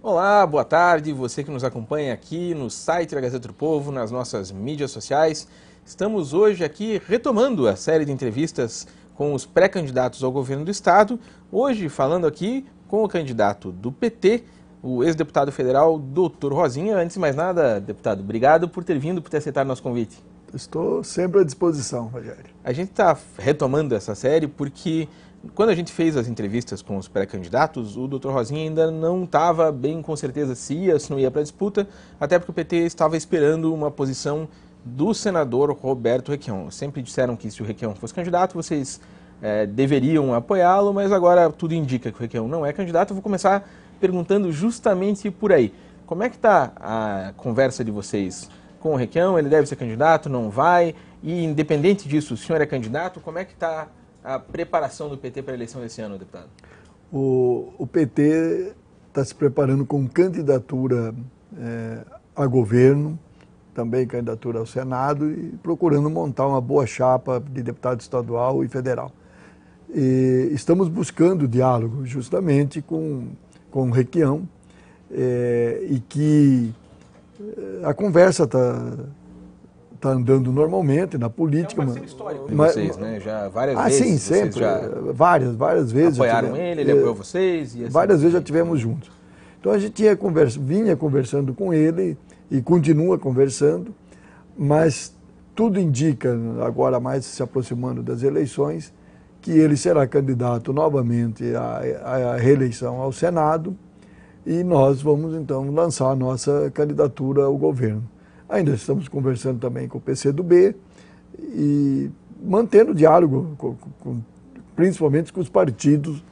Olá, boa tarde, você que nos acompanha aqui no site da Gazeta do Povo, nas nossas mídias sociais. Estamos hoje aqui retomando a série de entrevistas com os pré-candidatos ao governo do Estado, hoje falando aqui com o candidato do PT, o ex-deputado federal, Dr. Rosinha. Antes de mais nada, deputado, obrigado por ter vindo, por ter aceitado nosso convite. Estou sempre à disposição, Rogério. A gente está retomando essa série porque quando a gente fez as entrevistas com os pré-candidatos, o Dr. Rosinha ainda não estava bem com certeza se ia ou se não ia para a disputa, até porque o PT estava esperando uma posição do senador Roberto Requião. Sempre disseram que se o Requião fosse candidato, vocês deveriam apoiá-lo, mas agora tudo indica que o Requião não é candidato. Eu vou começar perguntando justamente por aí. Como é que está a conversa de vocês com o Requião? Ele deve ser candidato, não vai? E independente disso, o senhor é candidato, como é que está a preparação do PT para a eleição desse ano, deputado? O PT está se preparando com candidatura a governo, também candidatura ao Senado e procurando montar uma boa chapa de deputado estadual e federal. E estamos buscando diálogo justamente com o Requião e que a conversa está andando normalmente na política. É um parceiro histórico de vocês, né? Já várias vezes. Sim, sempre. Várias vezes. Apoiaram ele apoiou vocês. E assim, várias vezes já tivemos juntos. Então a gente vinha conversando com ele e continua conversando, mas tudo indica, agora mais se aproximando das eleições, que ele será candidato novamente à reeleição ao Senado e nós vamos então lançar a nossa candidatura ao governo. Ainda estamos conversando também com o PCdoB e mantendo diálogo, principalmente com os partidos,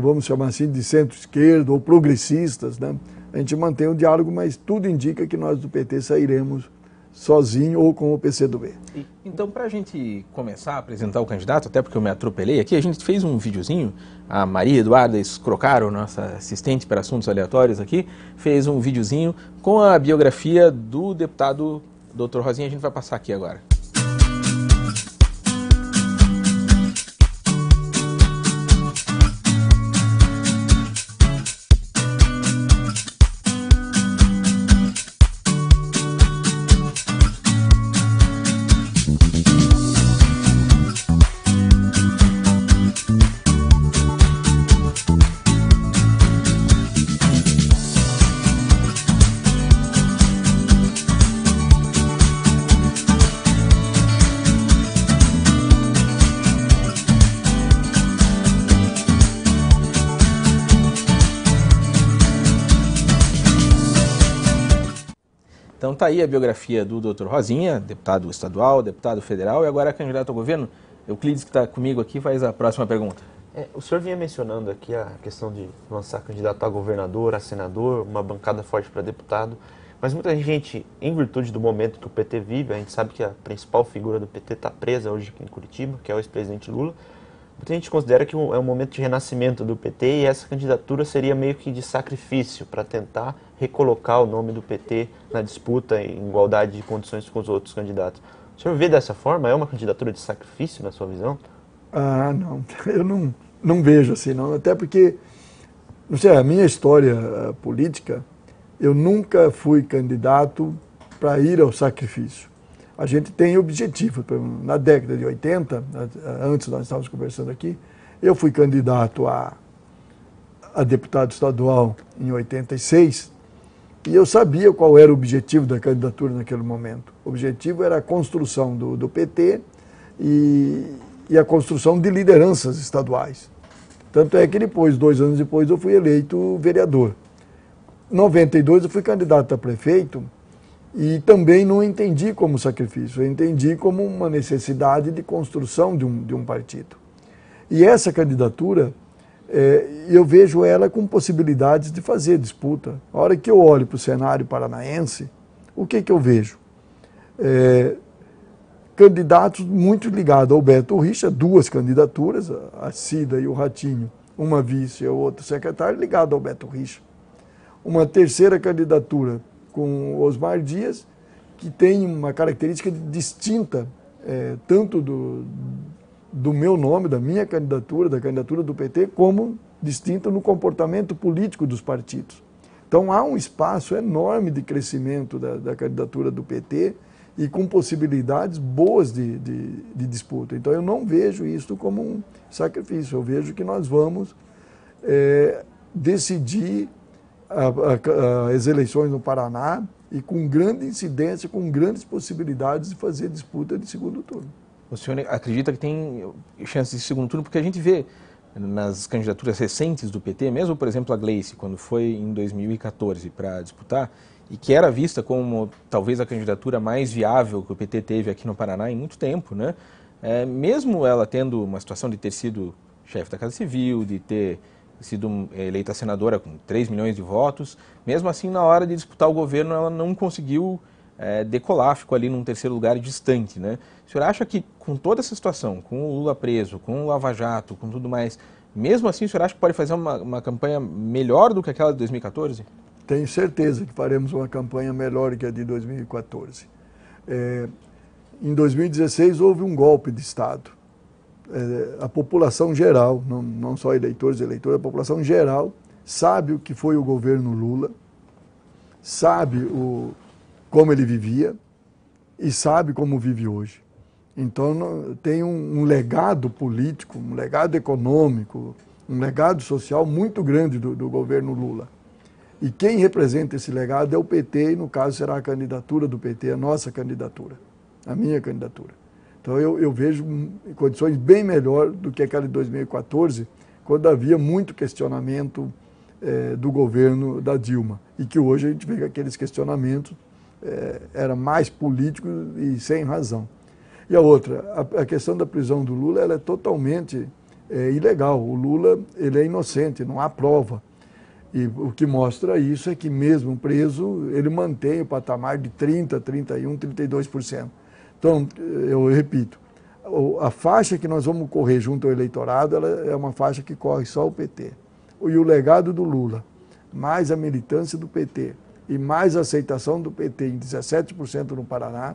vamos chamar assim, de centro-esquerda ou progressistas, né? A gente mantém o diálogo, mas tudo indica que nós do PT sairemos sozinho ou com o PCdoB. Então, para a gente começar a apresentar o candidato, até porque eu me atropelei aqui, a gente fez um videozinho, a Maria Eduarda Escrocaro, nossa assistente para assuntos aleatórios aqui, fez um videozinho com a biografia do deputado Dr. Rosinha. A gente vai passar aqui agora. Então tá aí a biografia do Dr. Rosinha, deputado estadual, deputado federal e agora candidato ao governo. Euclides, que está comigo aqui, faz a próxima pergunta. O senhor vinha mencionando aqui a questão de lançar candidato a governador, a senador, uma bancada forte para deputado, mas muita gente, em virtude do momento que o PT vive, a gente sabe que a principal figura do PT está presa hoje aqui em Curitiba, que é o ex-presidente Lula. Muita gente considera que é um momento de renascimento do PT e essa candidatura seria meio que de sacrifício para tentar recolocar o nome do PT na disputa em igualdade de condições com os outros candidatos. O senhor vê dessa forma? É uma candidatura de sacrifício na sua visão? Ah, não. Eu não vejo assim, não. Até porque, não sei, a minha história política, eu nunca fui candidato para ir ao sacrifício. A gente tem objetivo. Na década de 80, antes nós estávamos conversando aqui, eu fui candidato a deputado estadual em 86 e eu sabia qual era o objetivo da candidatura naquele momento. O objetivo era a construção do PT e a construção de lideranças estaduais. Tanto é que depois, 2 anos depois, eu fui eleito vereador. Em 92 eu fui candidato a prefeito e também não entendi como sacrifício, eu entendi como uma necessidade de construção de um partido. E essa candidatura, eu vejo ela com possibilidades de fazer disputa. A hora que eu olho para o cenário paranaense, o que eu vejo? Candidatos muito ligados ao Beto Richa, 2 candidaturas, a Cida e o Ratinho, uma vice e o outro secretário, ligado ao Beto Richa. Uma terceira candidatura com o Osmar Dias, que tem uma característica distinta, tanto do meu nome, da minha candidatura, da candidatura do PT, como distinta no comportamento político dos partidos. Então há um espaço enorme de crescimento da candidatura do PT e com possibilidades boas de disputa. Então eu não vejo isso como um sacrifício, eu vejo que nós vamos decidir as eleições no Paraná e com grande incidência, com grandes possibilidades de fazer disputa de segundo turno. O senhor acredita que tem chance de segundo turno? Porque a gente vê nas candidaturas recentes do PT, mesmo, por exemplo, a Gleice, quando foi em 2014 para disputar, e que era vista como talvez a candidatura mais viável que o PT teve aqui no Paraná em muito tempo, né? Mesmo ela tendo uma situação de ter sido chefe da Casa Civil, de ter sido eleita senadora com 3 milhões de votos, mesmo assim, na hora de disputar o governo, ela não conseguiu decolar, ficou ali num terceiro lugar distante, né? O senhor acha que com toda essa situação, com o Lula preso, com o Lava Jato, com tudo mais, mesmo assim o senhor acha que pode fazer uma campanha melhor do que aquela de 2014? Tenho certeza que faremos uma campanha melhor que a de 2014. Em 2016 houve um golpe de Estado. A população geral, não só eleitores e eleitoras, a população geral sabe o que foi o governo Lula, sabe como ele vivia e sabe como vive hoje. Então tem um legado político, um legado econômico, um legado social muito grande do governo Lula. E quem representa esse legado é o PT, e no caso será a candidatura do PT, a nossa candidatura, a minha candidatura. Então eu vejo condições bem melhor do que aquela de 2014, quando havia muito questionamento do governo da Dilma. E que hoje a gente vê que aqueles questionamentos eram mais políticos e sem razão. E a outra, a questão da prisão do Lula, ela é totalmente ilegal. O Lula, ele é inocente, não há prova. E o que mostra isso é que mesmo preso, ele mantém o patamar de 30%, 31%, 32%. Então, eu repito, a faixa que nós vamos correr junto ao eleitorado, ela é uma faixa que corre só o PT. E o legado do Lula, mais a militância do PT e mais a aceitação do PT em 17% no Paraná,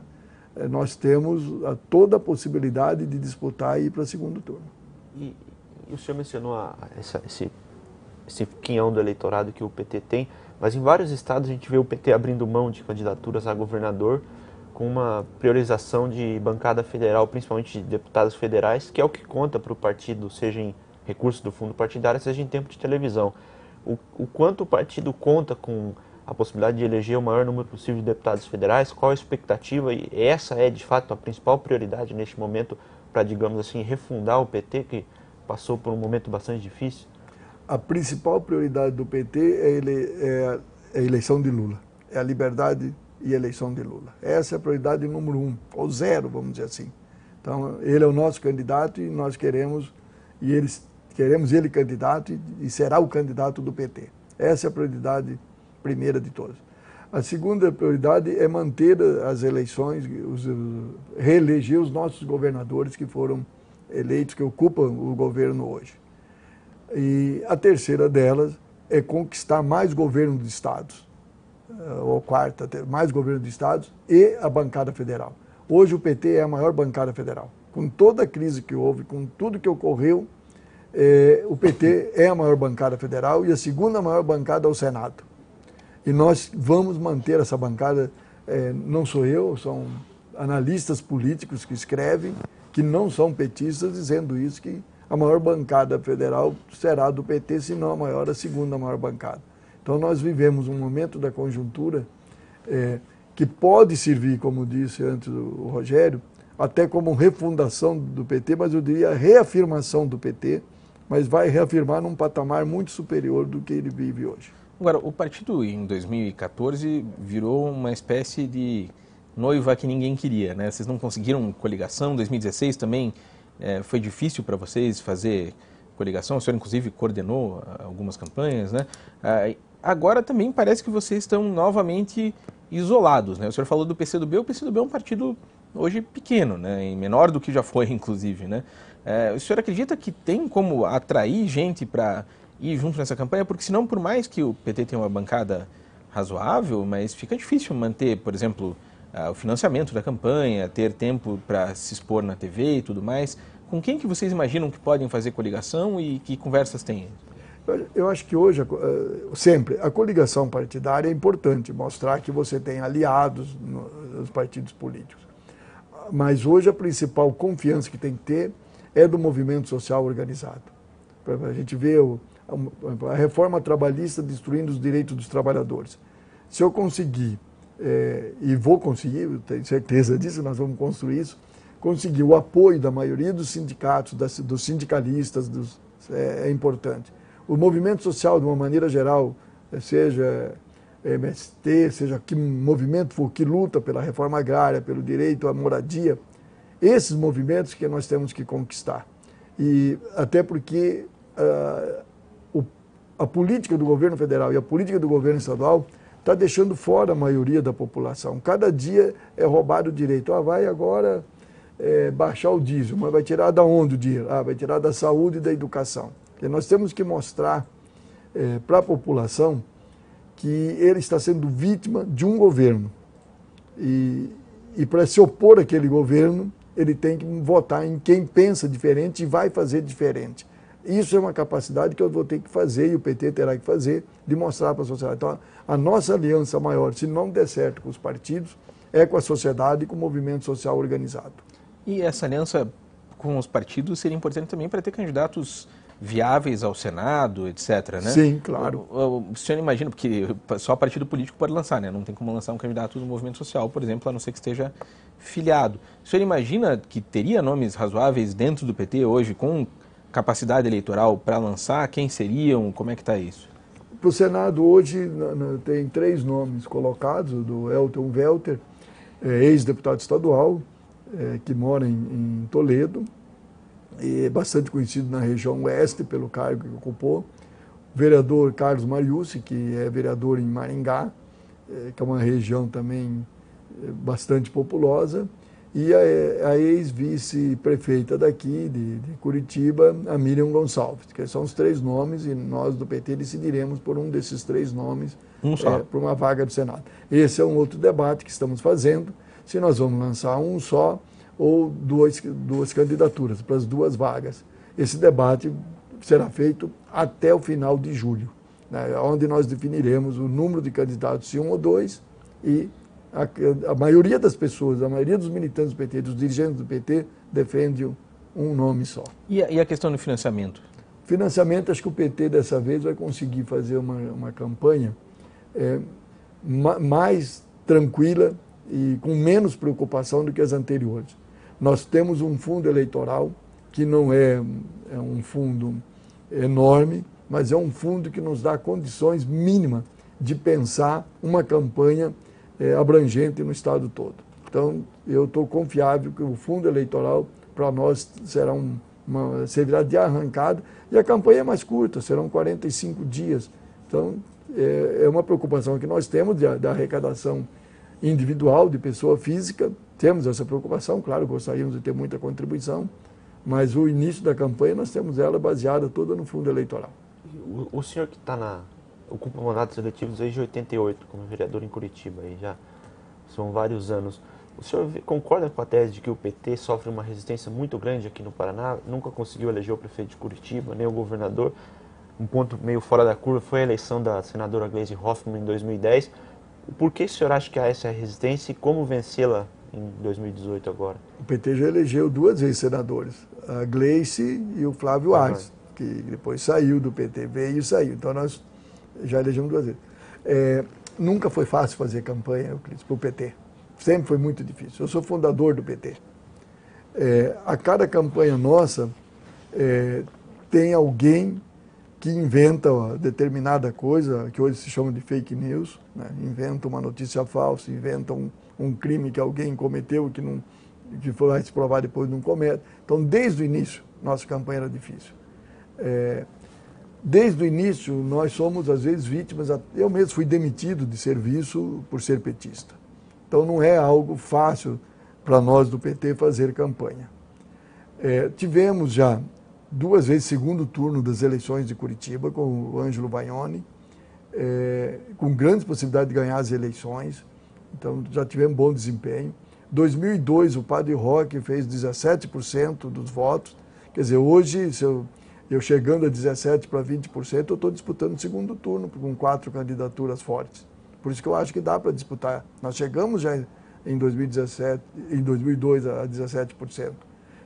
nós temos toda a possibilidade de disputar e ir para o segundo turno. E o senhor mencionou esse quinhão do eleitorado que o PT tem, mas em vários estados a gente vê o PT abrindo mão de candidaturas a governador com uma priorização de bancada federal, principalmente de deputados federais, que é o que conta para o partido, seja em recursos do fundo partidário, seja em tempo de televisão. O quanto o partido conta com a possibilidade de eleger o maior número possível de deputados federais, qual a expectativa, e essa é de fato a principal prioridade neste momento para, digamos assim, refundar o PT, que passou por um momento bastante difícil? A principal prioridade do PT é a eleição de Lula, é a liberdade e a eleição de Lula. Essa é a prioridade número 1, ou 0, vamos dizer assim. Então, ele é o nosso candidato e nós queremos ele candidato e será o candidato do PT. Essa é a prioridade primeira de todas. A segunda prioridade é manter as eleições, reeleger os nossos governadores que foram eleitos, que ocupam o governo hoje. E a terceira delas é conquistar mais governo de estados, ou quarta, mais governo de estados e a bancada federal. Hoje o PT é a maior bancada federal. Com toda a crise que houve, com tudo que ocorreu, o PT é a maior bancada federal e a segunda maior bancada é o Senado. E nós vamos manter essa bancada, não sou eu, são analistas políticos que escrevem, que não são petistas, dizendo isso, que a maior bancada federal será do PT, se não a maior, a segunda maior bancada. Então nós vivemos um momento da conjuntura que pode servir, como disse antes o Rogério, até como refundação do PT, mas eu diria reafirmação do PT, mas vai reafirmar num patamar muito superior do que ele vive hoje. Agora, o partido em 2014 virou uma espécie de noiva que ninguém queria, né? Vocês não conseguiram coligação, 2016 também foi difícil para vocês fazer coligação, o senhor inclusive coordenou algumas campanhas, né? Agora também parece que vocês estão novamente isolados, né? O senhor falou do PCdoB, o PCdoB é um partido hoje pequeno, né? E menor do que já foi, inclusive, né? O senhor acredita que tem como atrair gente para ir junto nessa campanha? Porque senão, por mais que o PT tenha uma bancada razoável, mas fica difícil manter, por exemplo, o financiamento da campanha, ter tempo para se expor na TV e tudo mais. Com quem que vocês imaginam que podem fazer coligação e que conversas têm? Eu acho que hoje, sempre, a coligação partidária é importante, mostrar que você tem aliados nos partidos políticos. Mas hoje a principal confiança que tem que ter é do movimento social organizado. A gente vê a reforma trabalhista destruindo os direitos dos trabalhadores. Se eu conseguir, e vou conseguir, eu tenho certeza disso, nós vamos construir isso, conseguir o apoio da maioria dos sindicatos, dos sindicalistas, é importante. O movimento social, de uma maneira geral, seja MST, seja que movimento for que luta pela reforma agrária, pelo direito à moradia, esses movimentos que nós temos que conquistar. E até porque a política do governo federal e a política do governo estadual está deixando fora a maioria da população. Cada dia é roubado o direito. Vai agora baixar o diesel, mas vai tirar da onde o dinheiro? Vai tirar da saúde e da educação. Porque nós temos que mostrar para a população que ele está sendo vítima de um governo. E para se opor àquele governo, ele tem que votar em quem pensa diferente e vai fazer diferente. Isso é uma capacidade que eu vou ter que fazer e o PT terá que fazer, de mostrar para a sociedade. Então, a nossa aliança maior, se não der certo com os partidos, é com a sociedade e com o movimento social organizado. E essa aliança com os partidos seria importante também para ter candidatos viáveis ao Senado, etc., né? Sim, claro. O senhor imagina, porque só partido político pode lançar, né? Não tem como lançar um candidato do movimento social, por exemplo, a não ser que esteja filiado. O senhor imagina que teria nomes razoáveis dentro do PT hoje, com capacidade eleitoral para lançar? Quem seriam? Como é que está isso? Para o Senado hoje tem 3 nomes colocados, do Elton Welter, ex-deputado estadual, que mora em Toledo, e é bastante conhecido na região oeste pelo cargo que ocupou. O vereador Carlos Mariucci, que é vereador em Maringá, que é uma região também bastante populosa, e a ex-vice-prefeita daqui, de Curitiba, a Miriam Gonçalves, que são os 3 nomes, e nós do PT decidiremos por um desses 3 nomes para uma vaga do Senado. Esse é um outro debate que estamos fazendo, se nós vamos lançar um só ou duas candidaturas para as 2 vagas. Esse debate será feito até o final de julho, né, onde nós definiremos o número de candidatos, se 1 ou 2, e a maioria das pessoas, a maioria dos militantes do PT, dos dirigentes do PT, defende um nome só. E a questão do financiamento? Financiamento, acho que o PT dessa vez vai conseguir fazer uma campanha mais tranquila e com menos preocupação do que as anteriores. Nós temos um fundo eleitoral que não é um fundo enorme, mas é um fundo que nos dá condições mínimas de pensar uma campanha abrangente no estado todo. Então, eu estou confiável que o fundo eleitoral para nós servirá de arrancada, e a campanha é mais curta, serão 45 dias. Então, é uma preocupação que nós temos da arrecadação individual de pessoa física. Temos essa preocupação, claro, gostaríamos de ter muita contribuição, mas o início da campanha nós temos ela baseada toda no fundo eleitoral. O senhor que ocupa mandatos eletivos desde 88 como vereador em Curitiba, aí já são vários anos. O senhor concorda com a tese de que o PT sofre uma resistência muito grande aqui no Paraná? Nunca conseguiu eleger o prefeito de Curitiba, nem o governador. Um ponto meio fora da curva foi a eleição da senadora Gleisi Hoffmann em 2010. Por que o senhor acha que há essa resistência e como vencê-la em 2018 agora? O PT já elegeu 2 vezes senadores, a Gleisi e o Flávio Arce, que depois saiu do PT, veio e saiu. Então nós já elegemos 2 vezes. Nunca foi fácil fazer campanha, Euclides, para o PT. Sempre foi muito difícil. Eu sou fundador do PT. A cada campanha nossa tem alguém que inventa determinada coisa, que hoje se chama de fake news, né? Inventa uma notícia falsa, inventa um crime que alguém cometeu que vai se provar depois não comete. Então, desde o início, nossa campanha era difícil. Desde o início, nós somos, às vezes, vítimas. Eu mesmo fui demitido de serviço por ser petista. Então, não é algo fácil para nós do PT fazer campanha. Tivemos já 2 vezes segundo turno das eleições de Curitiba, com o Ângelo Vaione, com grandes possibilidades de ganhar as eleições. Então, já tivemos bom desempenho. 2002, o Padre Roque fez 17% dos votos. Quer dizer, hoje, Eu chegando a 17% para 20%, eu estou disputando o segundo turno com 4 candidaturas fortes. Por isso que eu acho que dá para disputar. Nós chegamos já em 2017, em 2002 a 17%.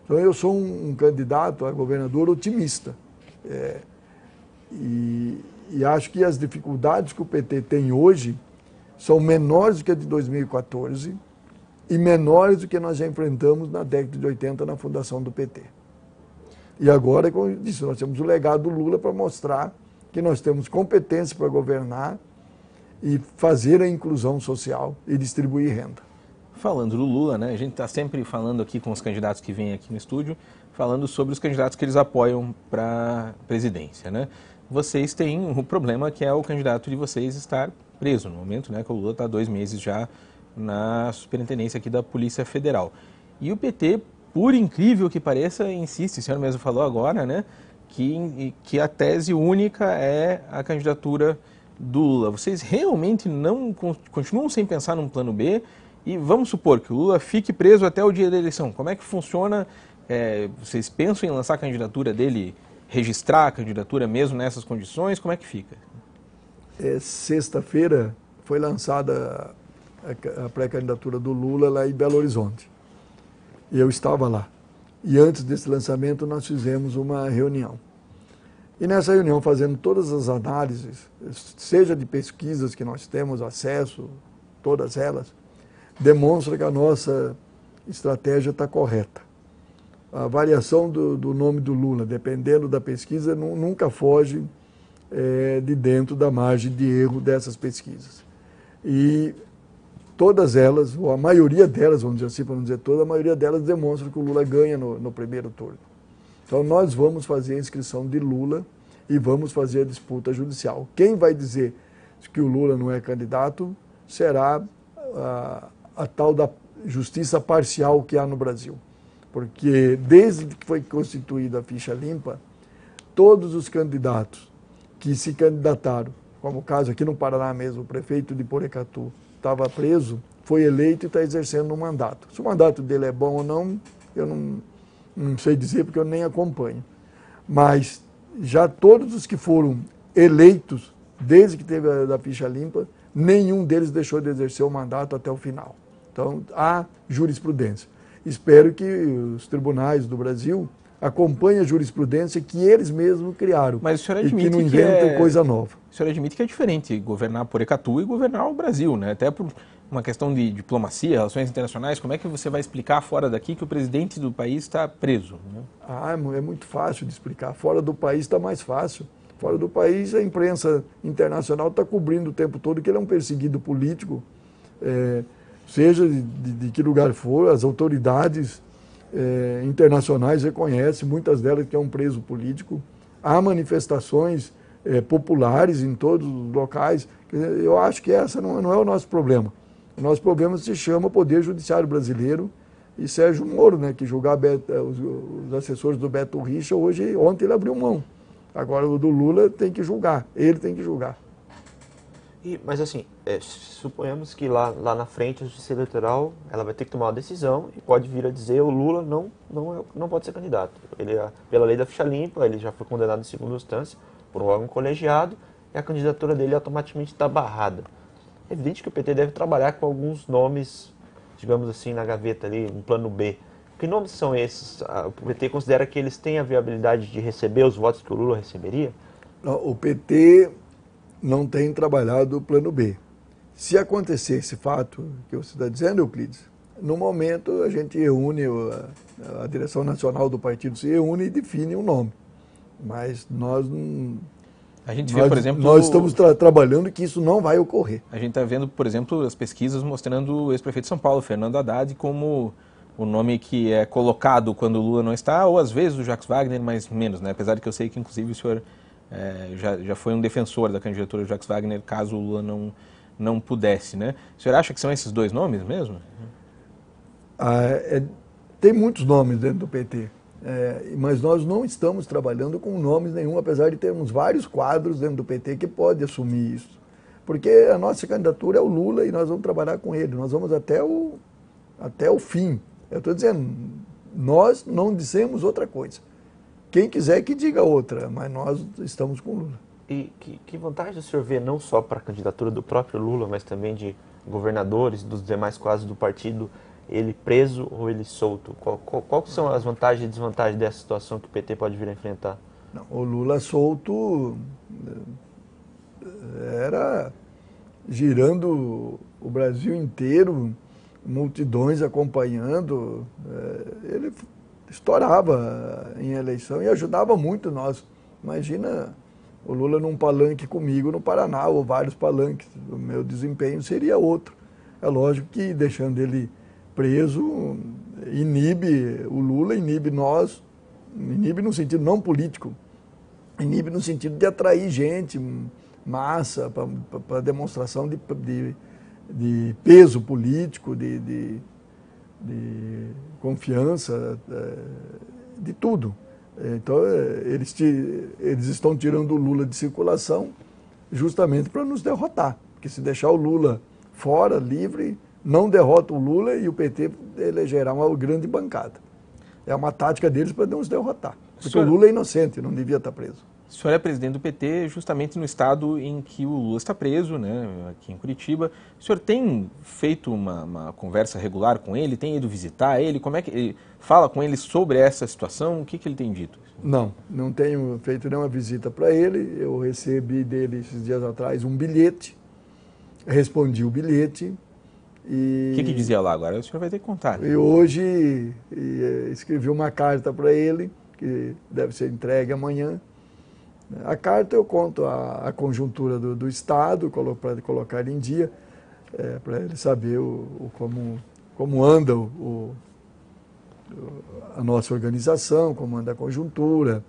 Então eu sou um candidato a governador otimista. E acho que as dificuldades que o PT tem hoje são menores do que a de 2014 e menores do que nós já enfrentamos na década de 80 na fundação do PT. E agora, como eu disse, nós temos o legado do Lula para mostrar que nós temos competência para governar e fazer a inclusão social e distribuir renda. Falando do Lula, né, a gente está sempre falando aqui com os candidatos que vêm aqui no estúdio, falando sobre os candidatos que eles apoiam para a presidência, né? Vocês têm um problema que é o candidato de vocês estar preso no momento, né, que o Lula está há 2 meses já na superintendência aqui da Polícia Federal. E o PT, por incrível que pareça, insiste, o senhor mesmo falou agora, né, que a tese única é a candidatura do Lula. Vocês realmente não continuam sem pensar num plano B? E vamos supor que o Lula fique preso até o dia da eleição. Como é que funciona? Vocês pensam em lançar a candidatura dele, registrar a candidatura mesmo nessas condições? Como é que fica? Sexta-feira foi lançada a pré-candidatura do Lula lá em Belo Horizonte. E eu estava lá. E antes desse lançamento nós fizemos uma reunião. E nessa reunião, fazendo todas as análises, seja de pesquisas que nós temos acesso, todas elas, demonstra que a nossa estratégia está correta. A variação do nome do Lula, dependendo da pesquisa, nunca foge de dentro da margem de erro dessas pesquisas. E todas elas, ou a maioria delas, vamos dizer assim, para não dizer toda, a maioria delas demonstra que o Lula ganha no primeiro turno. Então nós vamos fazer a inscrição de Lula e vamos fazer a disputa judicial. Quem vai dizer que o Lula não é candidato será a tal da justiça parcial que há no Brasil. Porque desde que foi constituída a ficha limpa, todos os candidatos que se candidataram, como o caso aqui no Paraná mesmo, o prefeito de Porecatu estava preso, foi eleito e está exercendo um mandato. Se o mandato dele é bom ou não, eu não sei dizer porque eu nem acompanho. Mas já todos os que foram eleitos, desde que teve a ficha limpa, nenhum deles deixou de exercer o mandato até o final. Então, há jurisprudência. Espero que os tribunais do Brasil acompanhem a jurisprudência que eles mesmos criaram. Mas o senhor admite e que não inventem coisa nova. O senhor admite que é diferente governar Porecatu e governar o Brasil, né? Até por uma questão de diplomacia, relações internacionais. Como é que você vai explicar fora daqui que o presidente do país está preso, né? É muito fácil de explicar. Fora do país está mais fácil. Fora do país, a imprensa internacional está cobrindo o tempo todo que ele é um perseguido político, seja de que lugar for, as autoridades internacionais reconhecem, muitas delas, que é um preso político. Há manifestações populares em todos os locais. Eu acho que essa não é o nosso problema. O nosso problema se chama Poder Judiciário Brasileiro e Sérgio Moro, né, que julgar os assessores do Beto Richa, ontem ele abriu mão. Agora o do Lula tem que julgar, ele tem que julgar. Mas assim, suponhamos que lá na frente a Justiça Eleitoral ela vai ter que tomar uma decisão e pode vir a dizer o Lula não pode ser candidato. Ele, pela lei da ficha limpa, ele já foi condenado em segunda instância por um órgão colegiado e a candidatura dele automaticamente está barrada. É evidente que o PT deve trabalhar com alguns nomes, digamos assim, na gaveta ali, um plano B. Que nomes são esses? O PT considera que eles têm a viabilidade de receber os votos que o Lula receberia? O PT não tem trabalhado o plano B. Se acontecer esse fato que você está dizendo, Euclides, no momento a gente reúne, a direção nacional do partido se reúne e define um nome. Mas nós não... A gente vê, por exemplo... Nós estamos trabalhando que isso não vai ocorrer. A gente está vendo, por exemplo, as pesquisas mostrando o ex-prefeito de São Paulo, Fernando Haddad, como o nome que é colocado quando o Lula não está, ou às vezes o Jacques Wagner, mas menos, né? Apesar de que eu sei que, inclusive, o senhor já foi um defensor da candidatura do Jacques Wagner, caso o Lula não pudesse, né? O senhor acha que são esses 2 nomes mesmo? Tem muitos nomes dentro do PT, mas nós não estamos trabalhando com nomes nenhum, apesar de termos vários quadros dentro do PT que podem assumir isso. Porque a nossa candidatura é o Lula e nós vamos trabalhar com ele, nós vamos até o fim. Eu estou dizendo, nós não dissemos outra coisa. quem quiser que diga outra, mas nós estamos com o Lula. E que vantagem o senhor vê não só para a candidatura do próprio Lula, mas também de governadores, dos demais quadros do partido, ele preso ou ele solto? Qual são as vantagens e desvantagens dessa situação que o PT pode vir a enfrentar? Não, o Lula solto era girando o Brasil inteiro, multidões acompanhando, ele estourava em eleição e ajudava muito nós. Imagina o Lula num palanque comigo no Paraná, ou vários palanques, o meu desempenho seria outro. É lógico que deixando ele preso, inibe o Lula, inibe nós, inibe no sentido não político, inibe no sentido de atrair gente, massa, para demonstração de peso político, de confiança, de tudo. Então, eles estão tirando o Lula de circulação justamente para nos derrotar. Porque se deixar o Lula fora, livre, não derrota o Lula e o PT elegerá uma grande bancada. É uma tática deles para nos derrotar. Porque o Lula é inocente, não devia estar preso. O senhor é presidente do PT justamente no estado em que o Lula está preso, né, aqui em Curitiba. O senhor tem feito uma conversa regular com ele? Tem ido visitar ele? Como é que ele fala com ele sobre essa situação? O que ele tem dito? Não tenho feito nenhuma visita para ele. Eu recebi dele esses dias atrás um bilhete, respondi o bilhete. E o que dizia lá agora? O senhor vai ter que contar. E hoje escrevi uma carta para ele, que deve ser entregue amanhã. A carta eu conto a conjuntura do Estado, para colocar ele em dia, para ele saber como anda a nossa organização, como anda a conjuntura,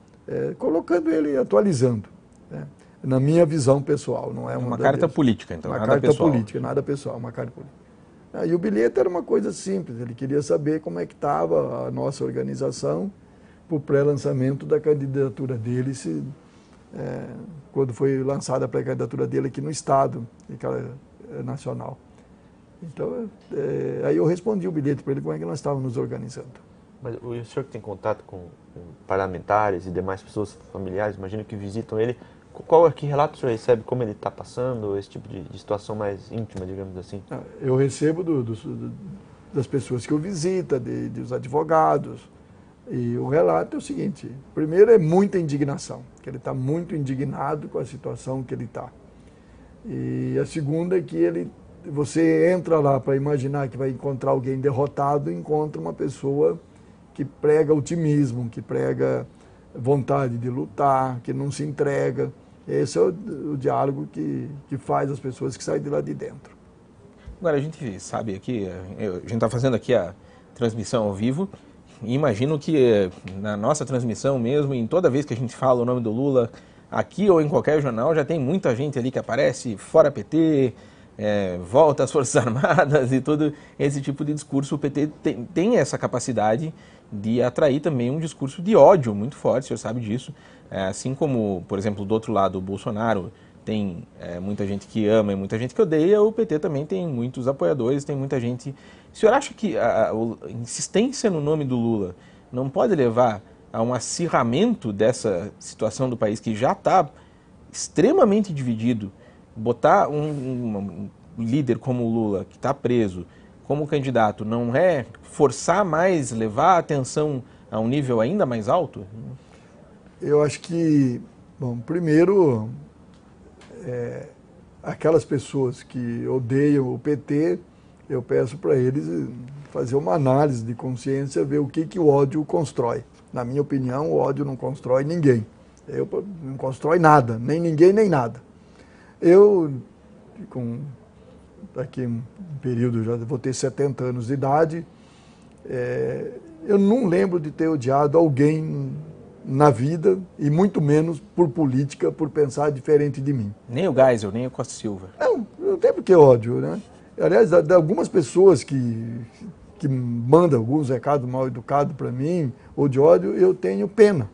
colocando ele, atualizando, né? Na minha visão pessoal. Não é uma carta política, então, uma nada carta pessoal. Política, nada pessoal, uma carta política. E o bilhete era uma coisa simples, ele queria saber como é que estava a nossa organização para o pré-lançamento da candidatura dele, quando foi lançada a pré-candidatura dele aqui no Estado, nacional. Então, aí eu respondi o bilhete para ele como é que nós estávamos nos organizando. Mas o senhor que tem contato com parlamentares e demais pessoas familiares, imagino que visitam ele, que relato o senhor recebe, como ele está passando, esse tipo de situação mais íntima, digamos assim? Eu recebo das pessoas que eu visito, dos advogados. E o relato é o seguinte: primeiro, é muita indignação, que ele está muito indignado com a situação que ele está. E a segunda é que você entra lá para imaginar que vai encontrar alguém derrotado, encontra uma pessoa que prega otimismo, que prega vontade de lutar, que não se entrega. Esse é o diálogo que faz as pessoas que saem de lá de dentro. Agora, a gente sabe aqui, a gente está fazendo aqui a transmissão ao vivo, e imagino que na nossa transmissão mesmo, em toda vez que a gente fala o nome do Lula, aqui ou em qualquer jornal, já tem muita gente ali que aparece fora PT, volta às Forças Armadas e todo esse tipo de discurso. O PT tem essa capacidade de atrair também um discurso de ódio muito forte, o senhor sabe disso. Assim como, por exemplo, do outro lado, o Bolsonaro tem muita gente que ama e muita gente que odeia, o PT também tem muitos apoiadores, tem muita gente... O senhor acha que a insistência no nome do Lula não pode levar a um acirramento dessa situação do país que já está extremamente dividido? Botar um líder como o Lula, que está preso, como candidato, não é forçar mais, levar a atenção a um nível ainda mais alto? Eu acho que, bom, primeiro, aquelas pessoas que odeiam o PT, eu peço para eles fazer uma análise de consciência, ver o que o ódio constrói. Na minha opinião, o ódio não constrói ninguém. Não constrói nada, nem ninguém, nem nada. Eu, daqui um período, já vou ter 70 anos de idade, eu não lembro de ter odiado alguém na vida, e muito menos por política, por pensar diferente de mim. Nem o Geisel, nem o Costa Silva. Não tem por que ódio, né? Aliás, de algumas pessoas que mandam alguns recados mal educados para mim, ou de ódio, eu tenho pena.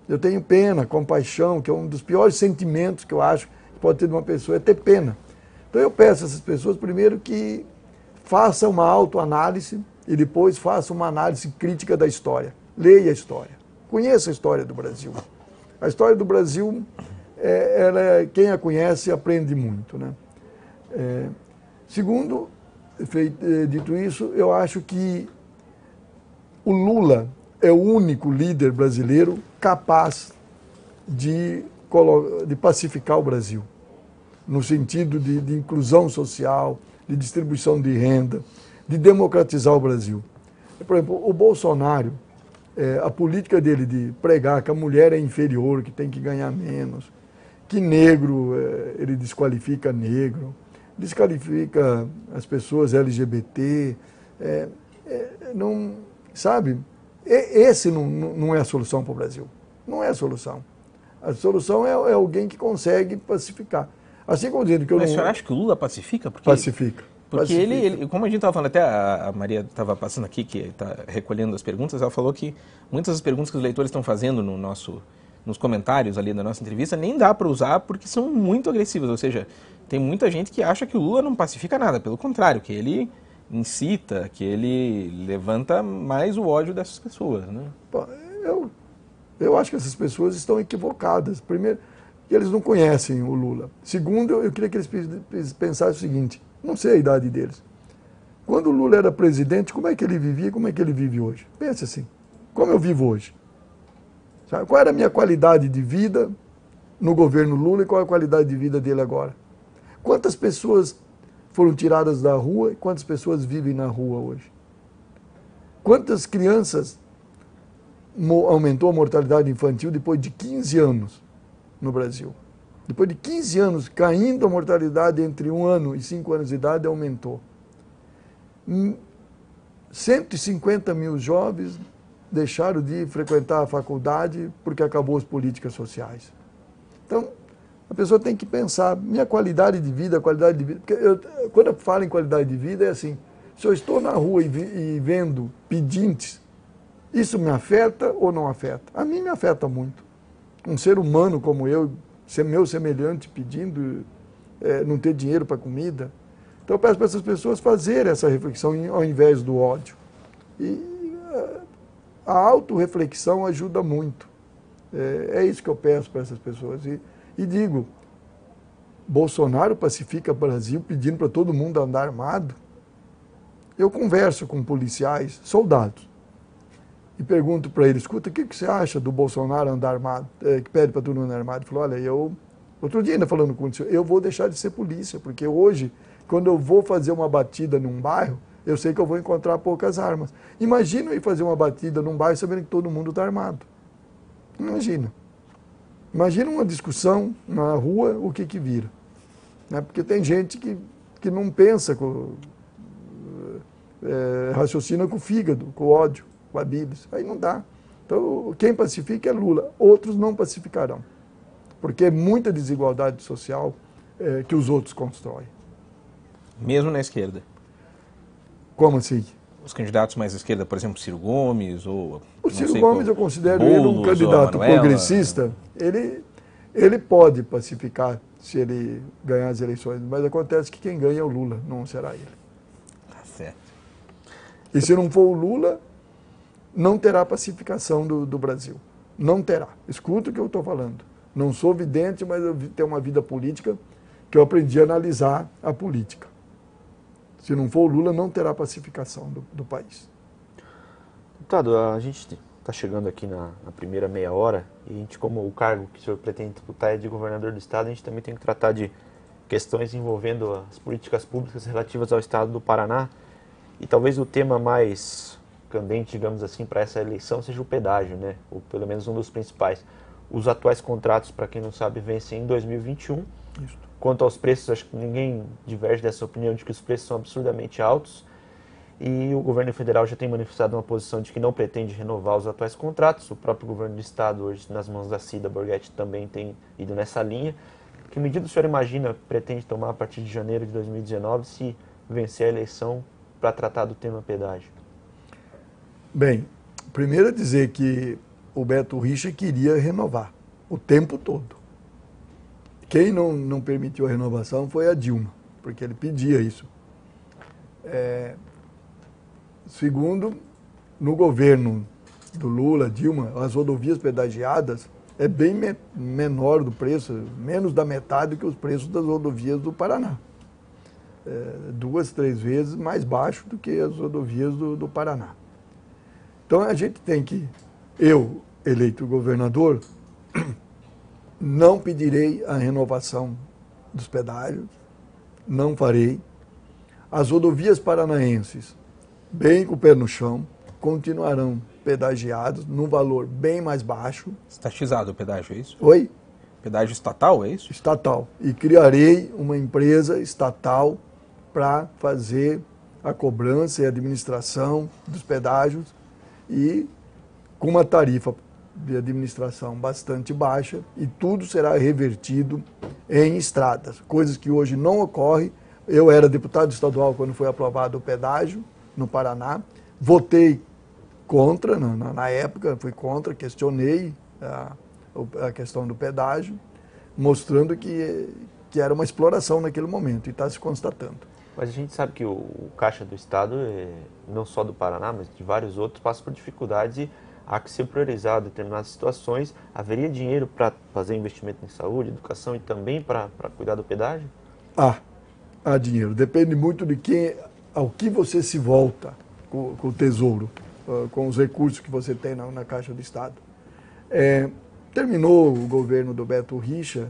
Eu tenho pena, compaixão, que é um dos piores sentimentos que eu acho que pode ter de uma pessoa, é ter pena. Então eu peço a essas pessoas, primeiro, que façam uma autoanálise e depois façam uma análise crítica da história. Leia a história. conheça a história do Brasil. A história do Brasil, quem a conhece aprende muito, né? Segundo, dito isso, eu acho que o Lula é o único líder brasileiro capaz de pacificar o Brasil, no sentido de inclusão social, de distribuição de renda, de democratizar o Brasil. Por exemplo, o Bolsonaro, a política dele de pregar que a mulher é inferior, que tem que ganhar menos, que negro, ele desqualifica negro, desqualifica as pessoas LGBT, não, sabe? Esse não é a solução para o Brasil. Não é a solução. A solução é alguém que consegue pacificar. Assim como dizendo que Mas o senhor acha que o Lula pacifica? Pacifica. Porque ele, como a gente estava falando, até a Maria estava passando aqui, que está recolhendo as perguntas, ela falou que muitas das perguntas que os leitores estão fazendo nos comentários ali da nossa entrevista nem dá para usar porque são muito agressivas, ou seja, tem muita gente que acha que o Lula não pacifica nada, pelo contrário, que ele incita, que ele levanta mais o ódio dessas pessoas, né? Eu acho que essas pessoas estão equivocadas. Primeiro, que eles não conhecem o Lula. Segundo, eu queria que eles pensassem o seguinte, não sei a idade deles. Quando o Lula era presidente, como é que ele vivia e como é que ele vive hoje? Pense assim, como eu vivo hoje? Sabe? Qual era a minha qualidade de vida no governo Lula e qual é a qualidade de vida dele agora? Quantas pessoas foram tiradas da rua e quantas pessoas vivem na rua hoje? Quantas crianças aumentou a mortalidade infantil depois de 15 anos no Brasil? Depois de 15 anos, caindo a mortalidade entre 1 ano e 5 anos de idade, aumentou. 150 mil jovens deixaram de frequentar a faculdade porque acabou as políticas sociais. Então, a pessoa tem que pensar, minha qualidade de vida, porque quando eu falo em qualidade de vida, é assim, se eu estou na rua e vendo pedintes, isso me afeta ou não afeta? A mim me afeta muito. Um ser humano como eu, ser meu semelhante pedindo, não ter dinheiro para comida. Então eu peço para essas pessoas fazerem essa reflexão ao invés do ódio. E a autorreflexão ajuda muito. É isso que eu peço para essas pessoas. E digo, Bolsonaro pacifica o Brasil pedindo para todo mundo andar armado. Eu converso com policiais, soldados, e pergunto para ele, escuta, o que você acha do Bolsonaro andar armado, que pede para todo mundo andar armado? Ele falou, olha, outro dia ainda falando com o senhor, eu vou deixar de ser polícia, porque hoje, quando eu vou fazer uma batida num bairro, eu sei que eu vou encontrar poucas armas. Imagina eu ir fazer uma batida num bairro sabendo que todo mundo está armado. Imagina. Imagina uma discussão na rua, o que vira. Né? Porque tem gente que não pensa, raciocina com o fígado, com o ódio, com a bíblia. Aí não dá. Então, quem pacifica é Lula. Outros não pacificarão. Porque é muita desigualdade social que os outros constroem. Mesmo na esquerda? Como assim? Os candidatos mais à esquerda, por exemplo, Ciro Gomes ou... O Ciro Gomes, eu considero ele um candidato progressista. Ele pode pacificar se ele ganhar as eleições, mas acontece que quem ganha é o Lula, não será ele. Tá certo. E se não for o Lula, não terá pacificação do Brasil. Não terá. Escuta o que eu estou falando. Não sou vidente, mas eu tenho uma vida política que eu aprendi a analisar a política. Se não for o Lula, não terá pacificação do país. Deputado, a gente está chegando aqui na primeira meia hora e a gente, como o cargo que o senhor pretende disputar é de governador do estado, a gente também tem que tratar de questões envolvendo as políticas públicas relativas ao estado do Paraná. E talvez o tema mais candente, digamos assim, para essa eleição seja o pedágio, né? Ou pelo menos um dos principais. Os atuais contratos, para quem não sabe, vencem em 2021. Isso. Quanto aos preços, acho que ninguém diverge dessa opinião de que os preços são absurdamente altos. E o governo federal já tem manifestado uma posição de que não pretende renovar os atuais contratos. O próprio governo do estado, hoje nas mãos da Cida Borghetti, também tem ido nessa linha. Que medida o senhor imagina pretende tomar a partir de janeiro de 2019 se vencer a eleição para tratar do tema pedágio? Bem, primeiro dizer que o Beto Richa queria renovar o tempo todo. Quem não permitiu a renovação foi a Dilma, porque ele pedia isso. Segundo, no governo do Lula, Dilma, as rodovias pedagiadas, é bem menor do preço, menos da metade do que os preços das rodovias do Paraná. 2, 3 vezes mais baixo do que as rodovias do Paraná. Então a gente tem que, eu, eleito governador, não pedirei a renovação dos pedágios, não farei. As rodovias paranaenses, bem com o pé no chão, continuarão pedagiados num valor bem mais baixo. Estatizado o pedágio, é isso? Oi? Pedágio estatal, é isso? Estatal. E criarei uma empresa estatal para fazer a cobrança e a administração dos pedágios e com uma tarifa de administração bastante baixa, e tudo será revertido em estradas, coisas que hoje não ocorrem. Eu era deputado estadual quando foi aprovado o pedágio no Paraná, votei contra, na época fui contra, questionei a questão do pedágio, mostrando que era uma exploração naquele momento, e está se constatando. Mas a gente sabe que o Caixa do Estado, não só do Paraná, mas de vários outros, passa por dificuldades e há que ser priorizado em determinadas situações. Haveria dinheiro para fazer investimento em saúde, educação e também para cuidar do pedágio? Há dinheiro. Depende muito de ao que você se volta com o Tesouro, com os recursos que você tem na Caixa do Estado. Terminou o governo do Beto Richa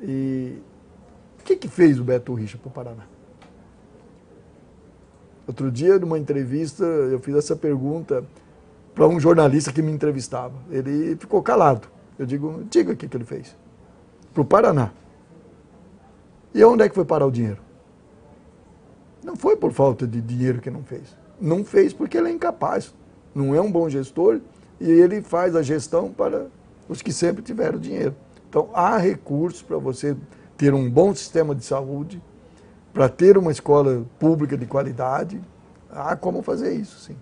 e o que fez o Beto Richa para o Paraná? Outro dia, numa entrevista, eu fiz essa pergunta para um jornalista que me entrevistava. Ele ficou calado. Eu diga o que ele fez. Para o Paraná. E onde é que foi parar o dinheiro? Não foi por falta de dinheiro que não fez. Não fez porque ele é incapaz. Não é um bom gestor e ele faz a gestão para os que sempre tiveram dinheiro. Então, há recursos para você ter um bom sistema de saúde, para ter uma escola pública de qualidade. Há como fazer isso, sim.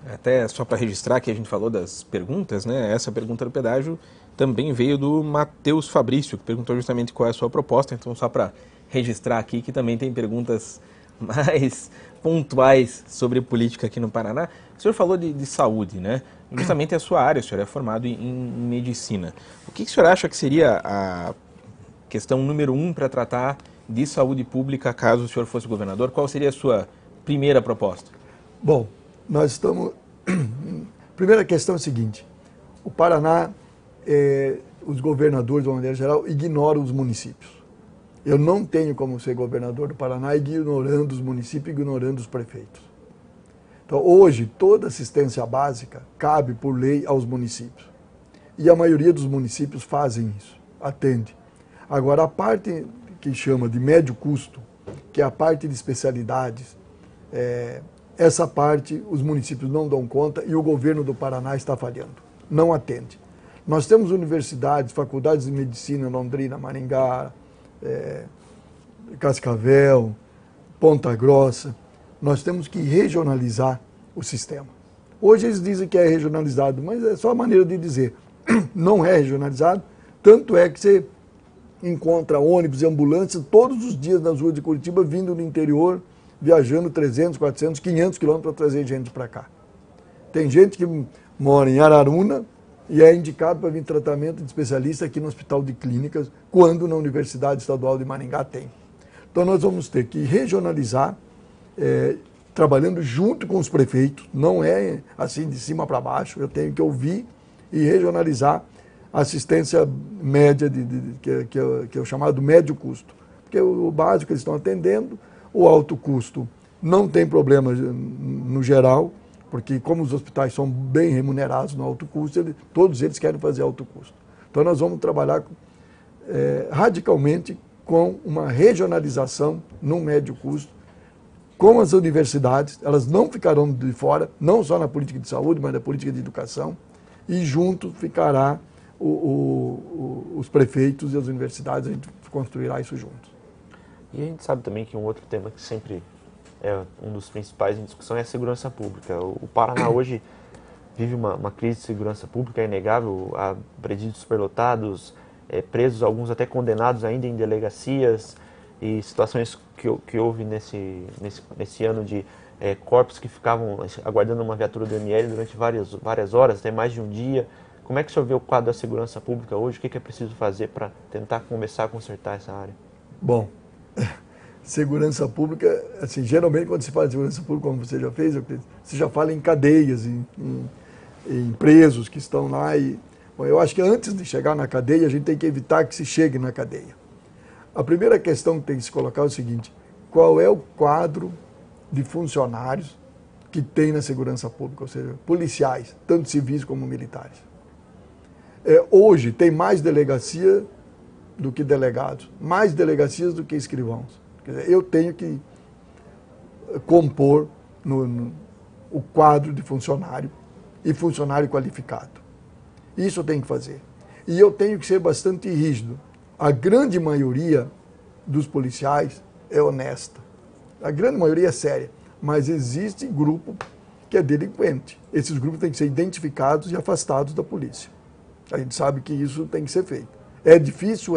Até só para registrar que a gente falou das perguntas, né? Essa pergunta do pedágio também veio do Matheus Fabrício, que perguntou justamente qual é a sua proposta. Então, só para registrar aqui que também tem perguntas mais pontuais sobre política aqui no Paraná. O senhor falou de saúde, né? Justamente é a sua área, o senhor é formado em medicina. O que o senhor acha que seria a questão número 1 para tratar de saúde pública caso o senhor fosse governador? Qual seria a sua primeira proposta? Bom, nós estamos... Primeira questão é a seguinte: o Paraná, os governadores, de uma maneira geral, ignoram os municípios. Eu não tenho como ser governador do Paraná ignorando os municípios, ignorando os prefeitos. Então, hoje, toda assistência básica cabe, por lei, aos municípios. E a maioria dos municípios fazem isso, atende. Agora, a parte que chama de médio custo, que é a parte de especialidades, essa parte os municípios não dão conta e o governo do Paraná está falhando, não atende. Nós temos universidades, faculdades de medicina em Londrina, Maringá, Cascavel, Ponta Grossa. Nós temos que regionalizar o sistema. Hoje eles dizem que é regionalizado, mas é só a maneira de dizer. Não é regionalizado, tanto é que você encontra ônibus e ambulância todos os dias nas ruas de Curitiba, vindo do interior, viajando 300, 400, 500 quilômetros para trazer gente para cá. Tem gente que mora em Araruna e é indicado para vir tratamento de especialista aqui no Hospital de Clínicas, quando na Universidade Estadual de Maringá tem. Então nós vamos ter que regionalizar, trabalhando junto com os prefeitos, não é assim de cima para baixo, eu tenho que ouvir e regionalizar a assistência média, que é o chamado médio custo. Porque o básico eles estão atendendo, o alto custo não tem problema no geral, porque como os hospitais são bem remunerados no alto custo, todos eles querem fazer alto custo. Então nós vamos trabalhar radicalmente com uma regionalização no médio custo, com as universidades, elas não ficarão de fora, não só na política de saúde, mas na política de educação, e junto ficará os prefeitos e as universidades, a gente construirá isso juntos. E a gente sabe também que um outro tema que sempre é um dos principais em discussão é a segurança pública. O Paraná hoje vive uma crise de segurança pública, é inegável, há presídios superlotados, presos, alguns até condenados ainda em delegacias, e situações que houve nesse ano de corpos que ficavam aguardando uma viatura do ML durante várias horas, até mais de um dia. Como é que o senhor vê o quadro da segurança pública hoje? O que é preciso fazer para tentar começar a consertar essa área? Bom, segurança pública, assim, geralmente quando se fala de segurança pública, como você já fez, você já fala em cadeias, em presos que estão lá. Bom, eu acho que antes de chegar na cadeia, a gente tem que evitar que se chegue na cadeia. A primeira questão que tem que se colocar é o seguinte: qual é o quadro de funcionários que tem na segurança pública, ou seja, policiais, tanto civis como militares? Hoje tem mais delegacia do que delegados, mais delegacias do que escrivãos. Quer dizer, eu tenho que compor o quadro de funcionário e funcionário qualificado. Isso eu tenho que fazer. E eu tenho que ser bastante rígido. A grande maioria dos policiais é honesta. A grande maioria é séria. Mas existe grupo que é delinquente. Esses grupos têm que ser identificados e afastados da polícia. A gente sabe que isso tem que ser feito. É difícil?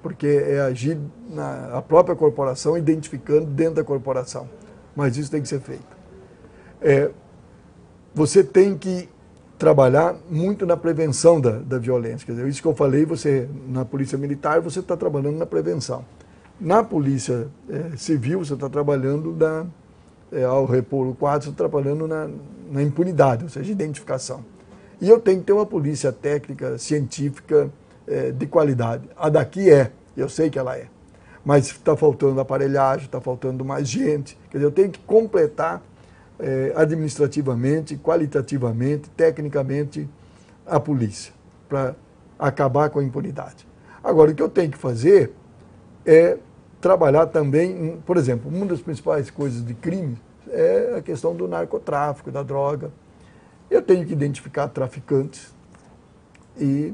Porque é agir na própria corporação, identificando dentro da corporação. Mas isso tem que ser feito. Você tem que trabalhar muito na prevenção da violência. Quer dizer, isso que eu falei, na polícia militar, você está trabalhando na prevenção. Na polícia civil, você está trabalhando ao repor o quadro, você está trabalhando na impunidade, ou seja, identificação. E eu tenho que ter uma polícia técnica, científica, de qualidade. A daqui eu sei que ela é. Mas está faltando aparelhagem, está faltando mais gente. Quer dizer, eu tenho que completar administrativamente, qualitativamente, tecnicamente a polícia, para acabar com a impunidade. Agora, o que eu tenho que fazer é trabalhar também, por exemplo, uma das principais coisas de crime é a questão do narcotráfico, da droga. Eu tenho que identificar traficantes e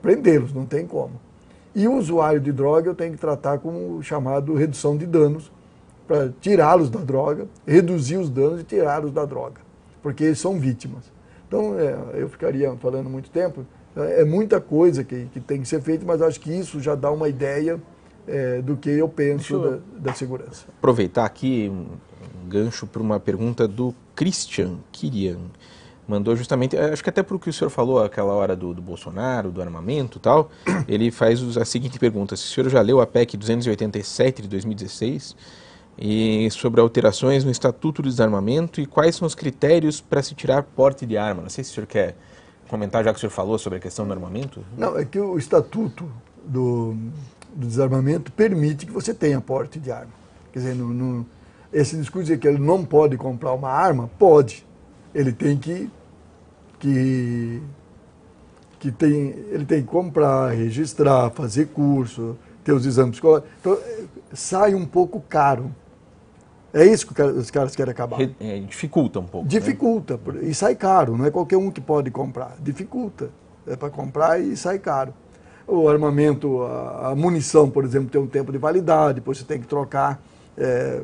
prendê-los, não tem como. E o usuário de droga eu tenho que tratar como chamado redução de danos, para tirá-los da droga, reduzir os danos e tirá-los da droga, porque eles são vítimas. Então, eu ficaria falando muito tempo, é muita coisa que tem que ser feita, mas acho que isso já dá uma ideia do que eu penso da segurança. Aproveitar aqui um gancho para uma pergunta do Christian Kirian. Mandou justamente, acho que até por o que o senhor falou aquela hora do Bolsonaro, do armamento e tal, ele faz a seguinte pergunta: se o senhor já leu a PEC 287 de 2016 e sobre alterações no Estatuto do Desarmamento e quais são os critérios para se tirar porte de arma? Não sei se o senhor quer comentar, já que o senhor falou sobre a questão do armamento. Não, é que o Estatuto do Desarmamento permite que você tenha porte de arma. Quer dizer, esse discurso de que ele não pode comprar uma arma, pode. Ele tem ele tem que comprar, registrar, fazer curso, ter os exames escolares. Então, sai um pouco caro. É isso que os caras querem acabar. Dificulta um pouco. Dificulta, né? E sai caro. Não é qualquer um que pode comprar. Dificulta. É para comprar e sai caro. O armamento, a munição, por exemplo, tem um tempo de validade, depois você tem que trocar,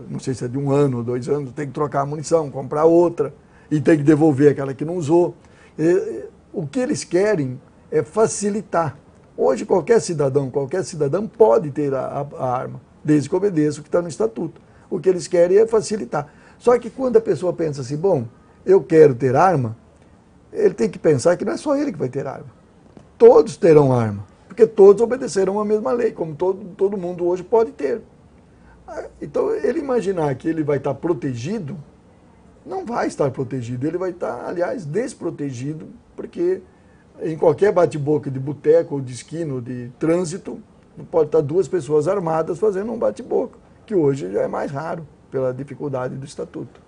não sei se é de 1 ano ou 2 anos, tem que trocar a munição, comprar outra, e tem que devolver aquela que não usou. O que eles querem é facilitar. Hoje qualquer cidadã pode ter a arma, desde que obedeça o que está no Estatuto. O que eles querem é facilitar. Só que quando a pessoa pensa assim, bom, eu quero ter arma, ele tem que pensar que não é só ele que vai ter arma. Todos terão arma, porque todos obedecerão a mesma lei, como todo mundo hoje pode ter. Então, ele imaginar que ele vai estar protegido, não vai estar protegido, ele vai estar, aliás, desprotegido, porque em qualquer bate-boca de boteco, ou de esquina, ou de trânsito, pode estar 2 pessoas armadas fazendo um bate-boca, que hoje já é mais raro, pela dificuldade do Estatuto.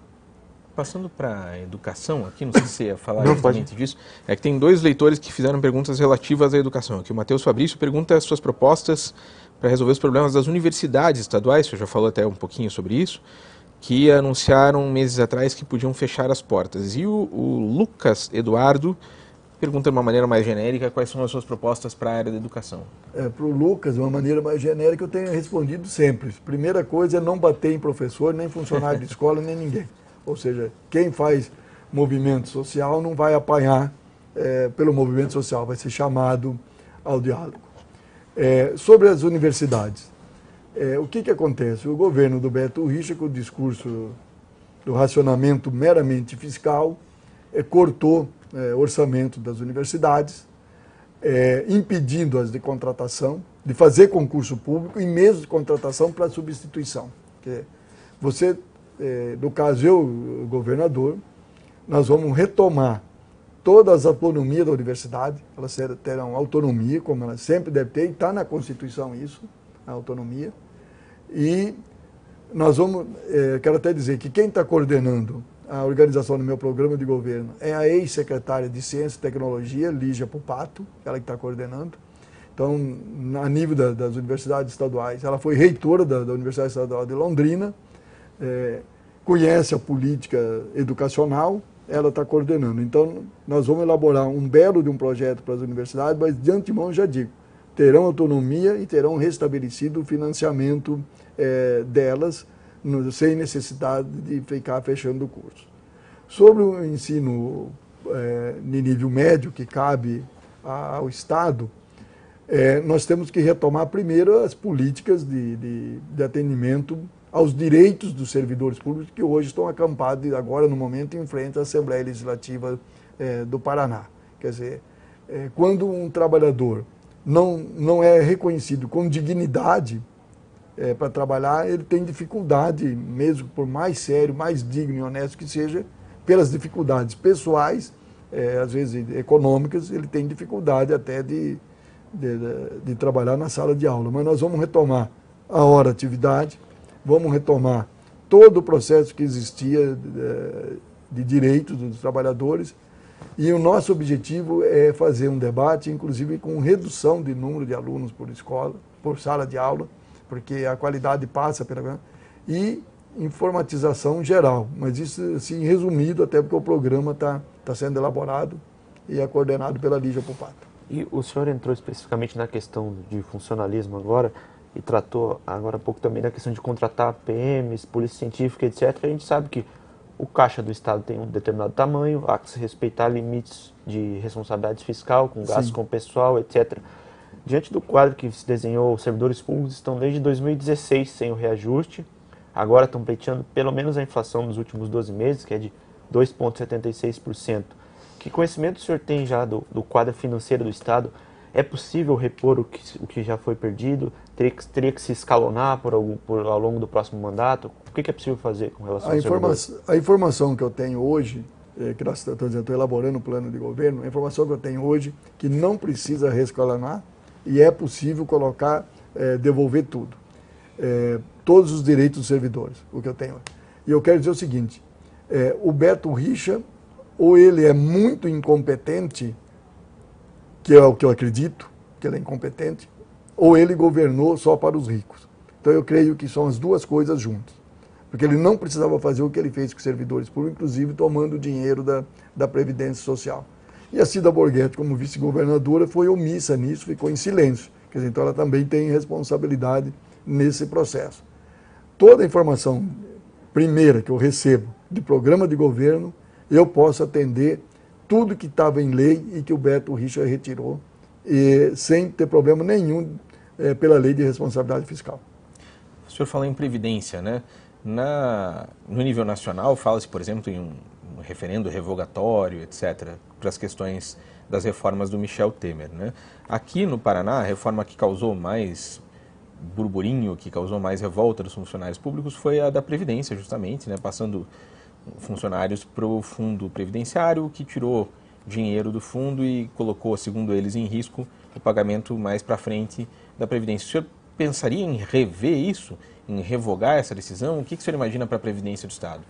Passando para a educação aqui, não sei se você ia falar exatamente disso, é que tem 2 leitores que fizeram perguntas relativas à educação. Aqui o Matheus Fabrício pergunta as suas propostas para resolver os problemas das universidades estaduais, você já falou até um pouquinho sobre isso, que anunciaram meses atrás que podiam fechar as portas. E o Lucas Eduardo pergunta de uma maneira mais genérica quais são as suas propostas para a área da educação. Para o Lucas, de uma maneira mais genérica, eu tenho respondido sempre. Primeira coisa é não bater em professor, nem funcionário de escola, nem ninguém. Ou seja, quem faz movimento social não vai apanhar pelo movimento social, vai ser chamado ao diálogo. Sobre as universidades, O que acontece? O governo do Beto Richa, com o discurso do racionamento meramente fiscal, cortou orçamento das universidades, impedindo-as de contratação, de fazer concurso público e mesmo de contratação para substituição. Você, no caso eu, governador, nós vamos retomar todas as autonomias da universidade, elas terão autonomia, como elas sempre devem ter, e está na Constituição isso, a autonomia. E nós vamos, quero até dizer que quem está coordenando a organização do meu programa de governo é a ex-secretária de Ciência e Tecnologia, Lígia Pupato, ela que está coordenando. Então, a nível das universidades estaduais, ela foi reitora da Universidade Estadual de Londrina, conhece a política educacional, ela está coordenando. Então, nós vamos elaborar um belo de um projeto para as universidades, mas de antemão já digo, terão autonomia e terão restabelecido o financiamento delas, sem necessidade de ficar fechando o curso. Sobre o ensino de nível médio, que cabe ao Estado, nós temos que retomar primeiro as políticas de atendimento aos direitos dos servidores públicos que hoje estão acampados, agora no momento, em frente à Assembleia Legislativa do Paraná. Quer dizer, quando um trabalhador não é reconhecido com dignidade para trabalhar, ele tem dificuldade, mesmo por mais sério, mais digno e honesto que seja, pelas dificuldades pessoais, às vezes econômicas, ele tem dificuldade até de trabalhar na sala de aula. Mas nós vamos retomar a hora atividade, vamos retomar todo o processo que existia de direitos dos trabalhadores, e o nosso objetivo é fazer um debate, inclusive com redução de número de alunos por escola, por sala de aula, porque a qualidade passa pela... e informatização geral, mas isso assim resumido, até porque o programa está sendo elaborado e é coordenado pela Lígia Pupato. E o senhor entrou especificamente na questão de funcionalismo agora, e tratou agora há pouco também da questão de contratar PMs, polícia científica, etc. A gente sabe que o caixa do Estado tem um determinado tamanho, há que se respeitar limites de responsabilidade fiscal, com gastos com pessoal, etc. Diante do quadro que se desenhou, os servidores públicos estão desde 2016 sem o reajuste, agora estão pleiteando pelo menos a inflação nos últimos 12 meses, que é de 2,76%. Que conhecimento o senhor tem já do quadro financeiro do Estado? É possível repor o que já foi perdido? Teria que se escalonar ao longo do próximo mandato? O que é possível fazer com relação a informação que eu tenho hoje, que nós estou elaborando o plano de governo, a informação que eu tenho hoje que não precisa reescalonar e é possível colocar, devolver tudo. Todos os direitos dos servidores, o que eu tenho. E eu quero dizer o seguinte, o Beto Richa, ou ele é muito incompetente, que é o que eu acredito, que ele é incompetente, ou ele governou só para os ricos. Então eu creio que são as duas coisas juntas. Porque ele não precisava fazer o que ele fez com os servidores públicos, inclusive tomando o dinheiro da Previdência Social. E a Cida Borghetti, como vice-governadora, foi omissa nisso, ficou em silêncio. Quer dizer, então ela também tem responsabilidade nesse processo. Toda a informação primeira que eu recebo de programa de governo, eu posso atender tudo que estava em lei e que o Beto Richa retirou, sem ter problema nenhum pela lei de responsabilidade fiscal. O senhor falou em previdência, né? No nível nacional, fala-se, por exemplo, em um referendo revogatório, etc., para as questões das reformas do Michel Temer, né? Aqui no Paraná, a reforma que causou mais burburinho, que causou mais revolta dos funcionários públicos foi a da Previdência, justamente, né? Passando funcionários para o fundo previdenciário, que tirou dinheiro do fundo e colocou, segundo eles, em risco o pagamento mais para frente da Previdência. O senhor pensaria em rever isso, em revogar essa decisão? O que o senhor imagina para a Previdência do Estado?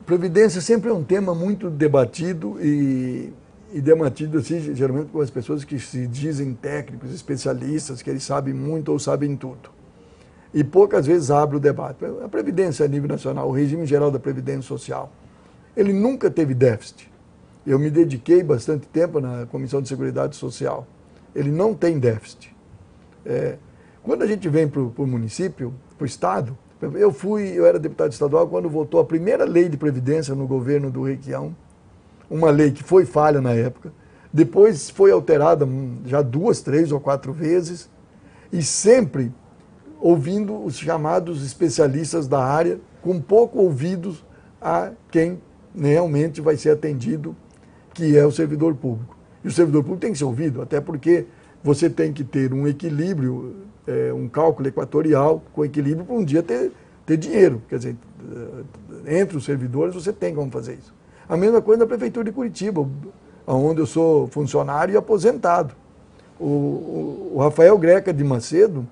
Previdência sempre é um tema muito debatido e debatido assim, geralmente com as pessoas que se dizem técnicos, especialistas, que eles sabem muito ou sabem tudo. E poucas vezes abre o debate. A Previdência a nível nacional, o regime geral da Previdência Social, ele nunca teve déficit. Eu me dediquei bastante tempo na Comissão de Seguridade Social. Ele não tem déficit. Quando a gente vem para o município, para o Estado, eu era deputado estadual quando votou a primeira lei de Previdência no governo do Requião, uma lei que foi falha na época, depois foi alterada já 2, 3 ou 4 vezes, e sempre ouvindo os chamados especialistas da área, com pouco ouvidos a quem realmente vai ser atendido, que é o servidor público. E o servidor público tem que ser ouvido, até porque você tem que ter um equilíbrio, um cálculo equatorial com equilíbrio para um dia ter dinheiro. Quer dizer, entre os servidores você tem como fazer isso. A mesma coisa na Prefeitura de Curitiba, onde eu sou funcionário e aposentado. O Rafael Greca de Macedo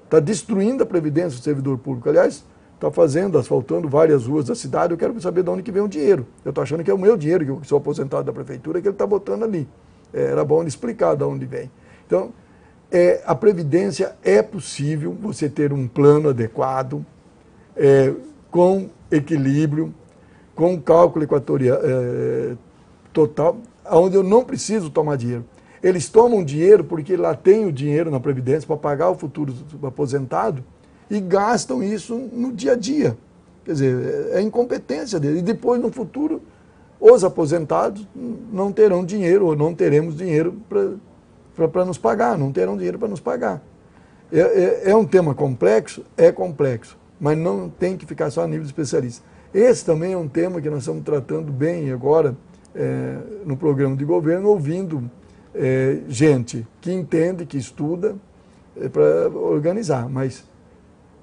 está destruindo a previdência do servidor público. Aliás, está asfaltando várias ruas da cidade. Eu quero saber de onde que vem o dinheiro. Eu estou achando que é o meu dinheiro, que eu sou aposentado da Prefeitura, que ele está botando ali. Era bom ele explicar de onde vem. Então, a Previdência é possível você ter um plano adequado, com equilíbrio, com cálculo equatorial total, onde eu não preciso tomar dinheiro. Eles tomam dinheiro porque lá tem o dinheiro na Previdência para pagar o futuro do aposentado e gastam isso no dia a dia. Quer dizer, é incompetência deles. E depois, no futuro, os aposentados não terão dinheiro ou não teremos dinheiro para nos pagar, não terão dinheiro para nos pagar. É um tema complexo? É complexo, mas não tem que ficar só a nível de especialista. Esse também é um tema que nós estamos tratando bem agora no programa de governo, ouvindo gente que entende, que estuda, para organizar, mas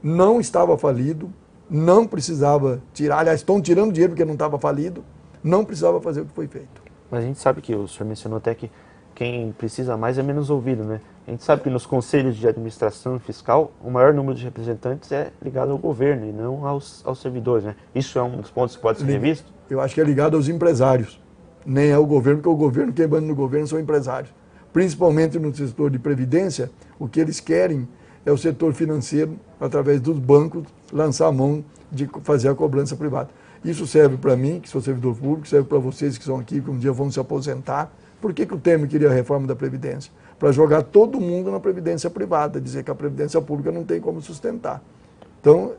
não estava falido, não precisava tirar, aliás, estão tirando dinheiro porque não estava falido, não precisava fazer o que foi feito. Mas a gente sabe que o senhor mencionou até que quem precisa mais é menos ouvido, né? A gente sabe que nos conselhos de administração fiscal, o maior número de representantes é ligado ao governo e não aos servidores, né? Isso é um dos pontos que pode ser revisto? Eu acho que é ligado aos empresários, nem ao governo, porque o governo, quem manda no governo são empresários. Principalmente no setor de previdência, o que eles querem é o setor financeiro, através dos bancos, lançar a mão de fazer a cobrança privada. Isso serve para mim, que sou servidor público, serve para vocês que estão aqui, que um dia vão se aposentar. Por que o Temer queria a reforma da Previdência? Para jogar todo mundo na Previdência privada, dizer que a Previdência pública não tem como sustentar. Então,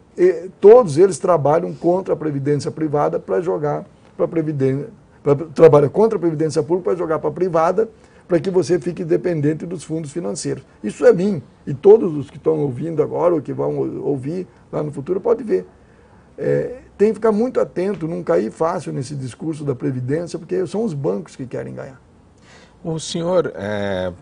todos eles trabalham contra a Previdência privada para jogar para a Previdência, trabalham contra a Previdência pública para jogar para a privada, para que você fique dependente dos fundos financeiros. Isso é mim, e todos os que estão ouvindo agora, ou que vão ouvir lá no futuro, pode ver. Tem que ficar muito atento, não cair fácil nesse discurso da Previdência, porque são os bancos que querem ganhar. O senhor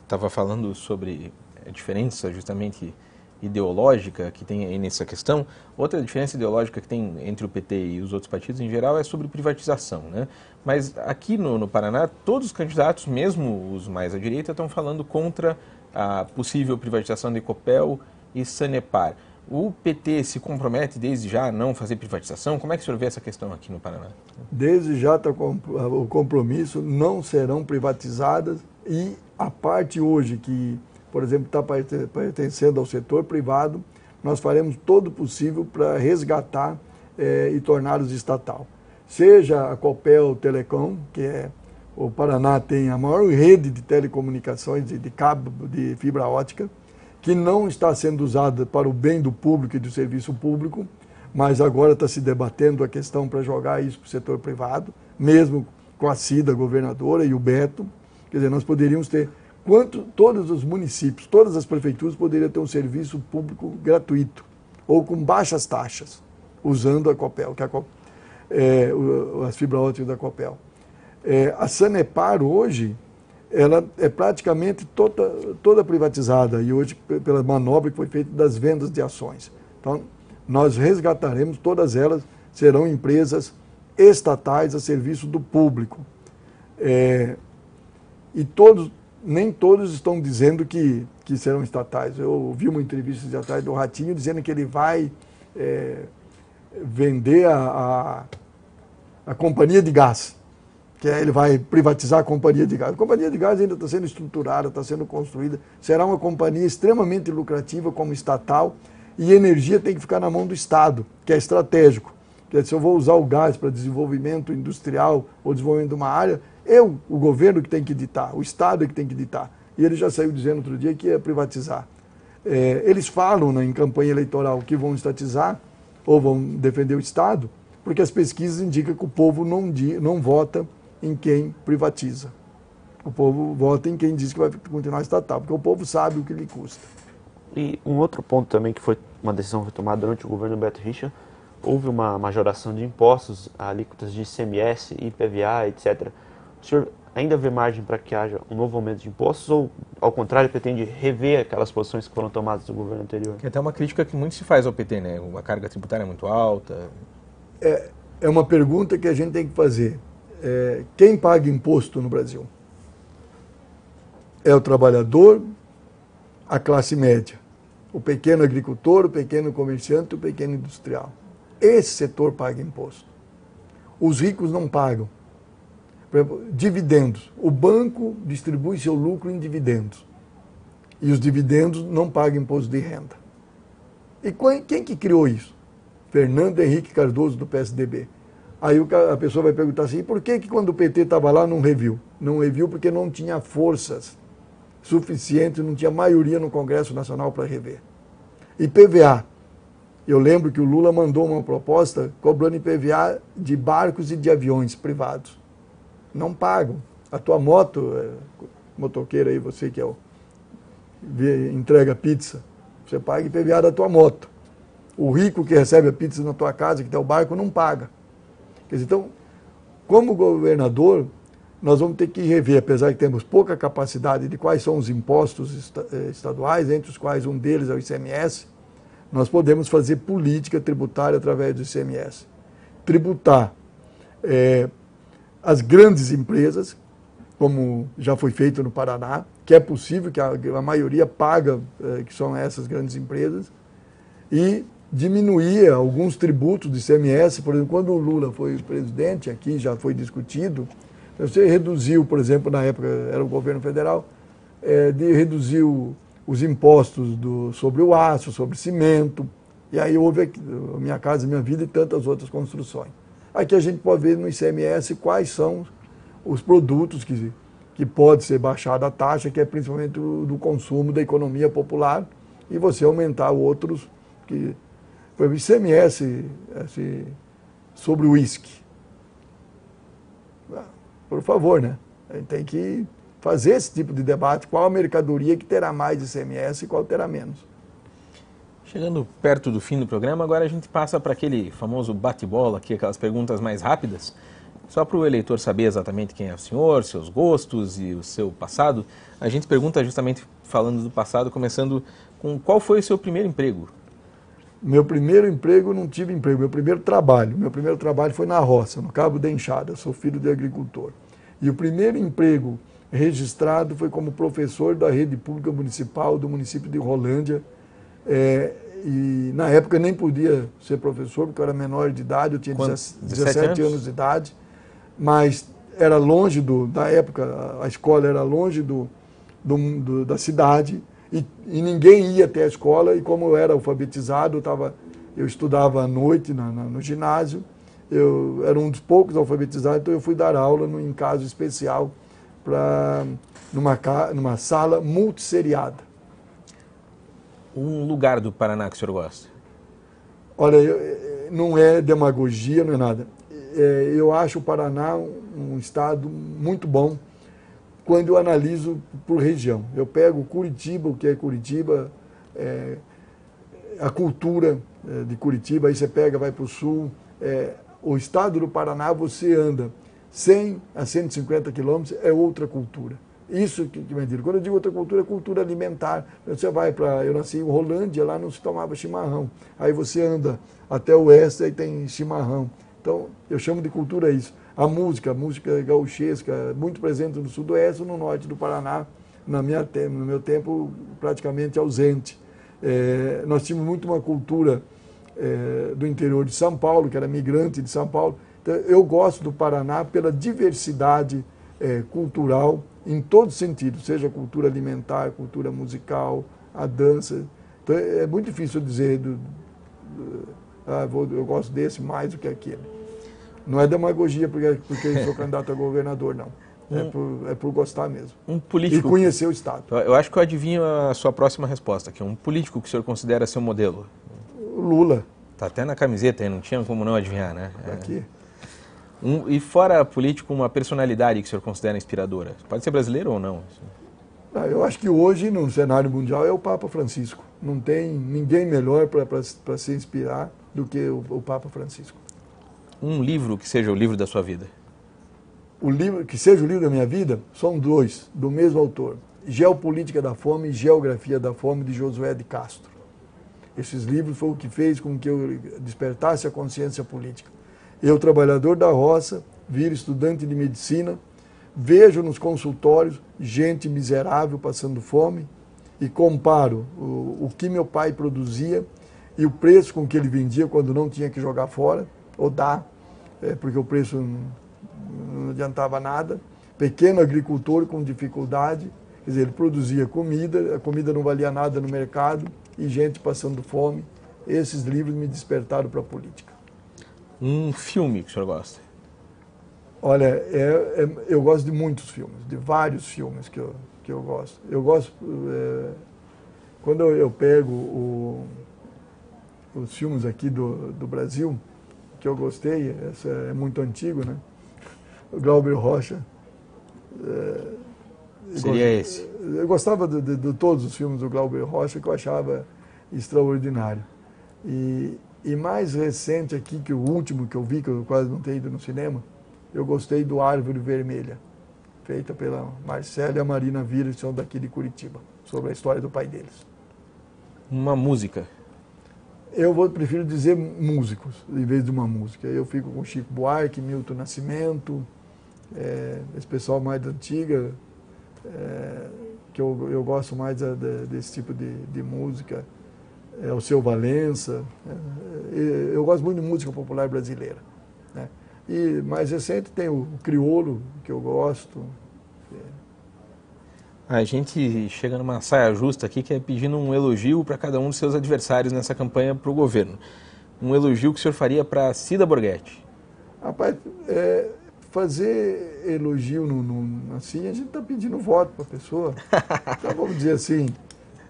estava falando sobre a diferença justamente ideológica que tem aí nessa questão. Outra diferença ideológica que tem entre o PT e os outros partidos em geral é sobre privatização, né? Mas aqui no Paraná, todos os candidatos, mesmo os mais à direita, estão falando contra a possível privatização da Ecopel e Sanepar. O PT se compromete desde já a não fazer privatização? Como é que o senhor vê essa questão aqui no Paraná? Desde já está o compromisso, não serão privatizadas, e a parte hoje que, por exemplo, está pertencendo ao setor privado, nós faremos todo o possível para resgatar e torná-los estatal. Seja a Copel Telecom, que o Paraná tem a maior rede de telecomunicações, de cabo, de fibra ótica, que não está sendo usada para o bem do público e do serviço público, mas agora está se debatendo a questão para jogar isso para o setor privado, mesmo com a Cida, a governadora, e o Beto. Quer dizer, nós poderíamos ter, todos os municípios, todas as prefeituras poderiam ter um serviço público gratuito, ou com baixas taxas, usando a Copel, as fibras óticas da Copel. A Sanepar hoje, ela é praticamente toda privatizada, e hoje pela manobra que foi feita das vendas de ações. Então, nós resgataremos, todas elas serão empresas estatais a serviço do público. E nem todos estão dizendo que serão estatais. Eu ouvi uma entrevista de atrás do Ratinho dizendo que ele vai vender a companhia de gás, que ele vai privatizar a companhia de gás. A companhia de gás ainda está sendo estruturada, está sendo construída, será uma companhia extremamente lucrativa como estatal, e energia tem que ficar na mão do Estado, que é estratégico. Quer dizer, se eu vou usar o gás para desenvolvimento industrial ou desenvolvimento de uma área, o governo que tem que ditar, o Estado é que tem que ditar. E ele já saiu dizendo outro dia que ia privatizar. Eles falam em campanha eleitoral que vão estatizar ou vão defender o Estado, porque as pesquisas indicam que o povo não vota em quem privatiza. O povo vota em quem diz que vai continuar estatal, porque o povo sabe o que lhe custa. E um outro ponto também que foi uma decisão que foi tomada durante o governo Beto Richa, houve uma majoração de impostos, alíquotas de ICMS, IPVA, etc. O senhor ainda vê margem para que haja um novo aumento de impostos ou, ao contrário, pretende rever aquelas posições que foram tomadas do governo anterior? Que é até uma crítica que muito se faz ao PT, né? Uma carga tributária muito alta. É uma pergunta que a gente tem que fazer. Quem paga imposto no Brasil? É o trabalhador, a classe média, o pequeno agricultor, o pequeno comerciante, o pequeno industrial. Esse setor paga imposto. Os ricos não pagam. Por exemplo, dividendos. O banco distribui seu lucro em dividendos. E os dividendos não pagam imposto de renda. E quem que criou isso? Fernando Henrique Cardoso, do PSDB. Aí a pessoa vai perguntar assim, por que quando o PT estava lá não reviu? Não reviu porque não tinha forças suficientes, não tinha maioria no Congresso Nacional para rever. IPVA. Eu lembro que o Lula mandou uma proposta cobrando IPVA de barcos e de aviões privados. Não pagam. A tua moto, motoqueiro aí, você que entrega pizza, você paga IPVA da tua moto. O rico que recebe a pizza na tua casa, que tem o barco, não paga. Quer dizer, então, como governador, nós vamos ter que rever, apesar que temos pouca capacidade de quais são os impostos estaduais, entre os quais um deles é o ICMS, nós podemos fazer política tributária através do ICMS. Tributar as grandes empresas, como já foi feito no Paraná, que é possível que a maioria paga, que são essas grandes empresas, e diminuir alguns tributos do ICMS. Por exemplo, quando o Lula foi presidente, aqui já foi discutido, você reduziu, por exemplo, na época era o governo federal, reduziu os impostos sobre o aço, sobre cimento, e aí houve aqui, Minha Casa Minha Vida e tantas outras construções. Aqui a gente pode ver no ICMS quais são os produtos que pode ser baixada a taxa, que é principalmente do consumo da economia popular, e você aumentar outros que... Por exemplo, ICMS sobre o uísque. Por favor, né? A gente tem que fazer esse tipo de debate, qual a mercadoria que terá mais ICMS e qual terá menos. Chegando perto do fim do programa, agora a gente passa para aquele famoso bate-bola, aqui, aquelas perguntas mais rápidas, só para o eleitor saber exatamente quem é o senhor, seus gostos e o seu passado. A gente pergunta justamente falando do passado, começando com qual foi o seu primeiro emprego? Meu primeiro emprego, não tive emprego, meu primeiro trabalho foi na roça, no Cabo da Enxada, sou filho de agricultor. E o primeiro emprego registrado foi como professor da rede pública municipal do município de Rolândia. E na época eu nem podia ser professor, porque eu era menor de idade, eu tinha 17 anos de idade, mas era longe da época, a escola era longe da cidade, e ninguém ia até a escola, e como eu era alfabetizado, eu estudava à noite no ginásio, eu era um dos poucos alfabetizados, então eu fui dar aula em caso especial numa sala multisseriada. Um lugar do Paraná que o senhor gosta? Olha, não é demagogia, não é nada. Eu acho o Paraná um estado muito bom quando eu analiso por região. Eu pego Curitiba, o que é Curitiba, a cultura de Curitiba, aí você vai para o sul. O estado do Paraná, você anda 100 a 150 quilômetros, é outra cultura. Isso que me digo. Quando eu digo outra cultura, é cultura alimentar. Você vai eu nasci em Rolândia, lá não se tomava chimarrão. Aí você anda até o oeste, aí tem chimarrão. Então, eu chamo de cultura isso. A música gauchesca, muito presente no sudoeste e no norte do Paraná, no meu tempo praticamente ausente. Nós tínhamos muito uma cultura do interior de São Paulo, que era migrante de São Paulo. Então, eu gosto do Paraná pela diversidade cultural em todo sentido, seja cultura alimentar, cultura musical, a dança. Então, é muito difícil dizer eu gosto desse mais do que aquele. Não é demagogia porque eu sou candidato a governador, não. É por gostar mesmo. Um político, e conhecer o Estado. Eu acho que eu adivinho a sua próxima resposta, que é um político que o senhor considera seu modelo. Lula. Está até na camiseta aí, não tinha como não adivinhar, né? Aqui. E fora político, uma personalidade que o senhor considera inspiradora? Pode ser brasileiro ou não? Eu acho que hoje, no cenário mundial, é o Papa Francisco. Não tem ninguém melhor para se inspirar do que o Papa Francisco. Um livro que seja o livro da sua vida? O livro que seja o livro da minha vida, são dois, do mesmo autor. Geopolítica da Fome e Geografia da Fome, de Josué de Castro. Esses livros foram o que fez com que eu despertasse a consciência política. Eu, trabalhador da roça, viro estudante de medicina, vejo nos consultórios gente miserável passando fome e comparo o que meu pai produzia e o preço com que ele vendia quando não tinha que jogar fora, ou dar, porque o preço não adiantava nada. Pequeno agricultor com dificuldade, quer dizer, ele produzia comida, a comida não valia nada no mercado e gente passando fome. Esses livros me despertaram para a política. Um filme que o senhor gosta? Olha, eu gosto de muitos filmes, de vários filmes que eu gosto. Eu gosto, quando eu pego os filmes aqui do Brasil, que eu gostei, esse é muito antigo, né? O Glauber Rocha. Seria esse? Eu gostava de todos os filmes do Glauber Rocha, que eu achava extraordinário. E mais recente aqui, que o último que eu vi, que eu quase não tenho ido no cinema, eu gostei do Árvore Vermelha, feita pela Marcela e a Marina Vira, que são daqui de Curitiba, sobre a história do pai deles. Uma música? Prefiro dizer músicos, em vez de uma música. Eu fico com Chico Buarque, Milton Nascimento, esse pessoal mais da antiga, que eu gosto mais desse tipo de música, o Seu Valença. Eu gosto muito de música popular brasileira, né? E mais recente tem o Criolo, que eu gosto. A gente chega numa saia justa aqui, que é pedindo um elogio para cada um dos seus adversários nessa campanha para o governo. Um elogio que o senhor faria para Cida Borghetti? Rapaz, fazer elogio assim, a gente está pedindo voto para a pessoa. Então, vamos dizer assim,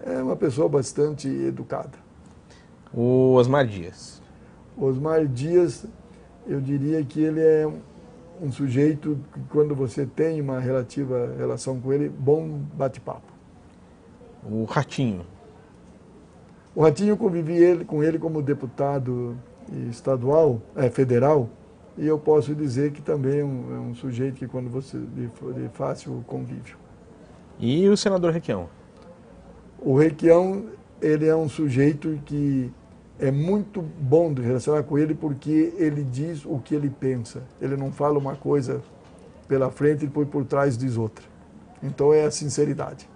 é uma pessoa bastante educada. O Osmar Dias? Osmar Dias, eu diria que ele é um sujeito que, quando você tem uma relativa relação com ele, bom bate-papo. O Ratinho? O Ratinho, eu convivi com ele como deputado estadual, federal, e eu posso dizer que também é um sujeito que, quando você de fácil convívio. E o senador Requião? O Requião, ele é um sujeito que é muito bom de relacionar com ele, porque ele diz o que ele pensa. Ele não fala uma coisa pela frente e depois por trás diz outra. Então é a sinceridade.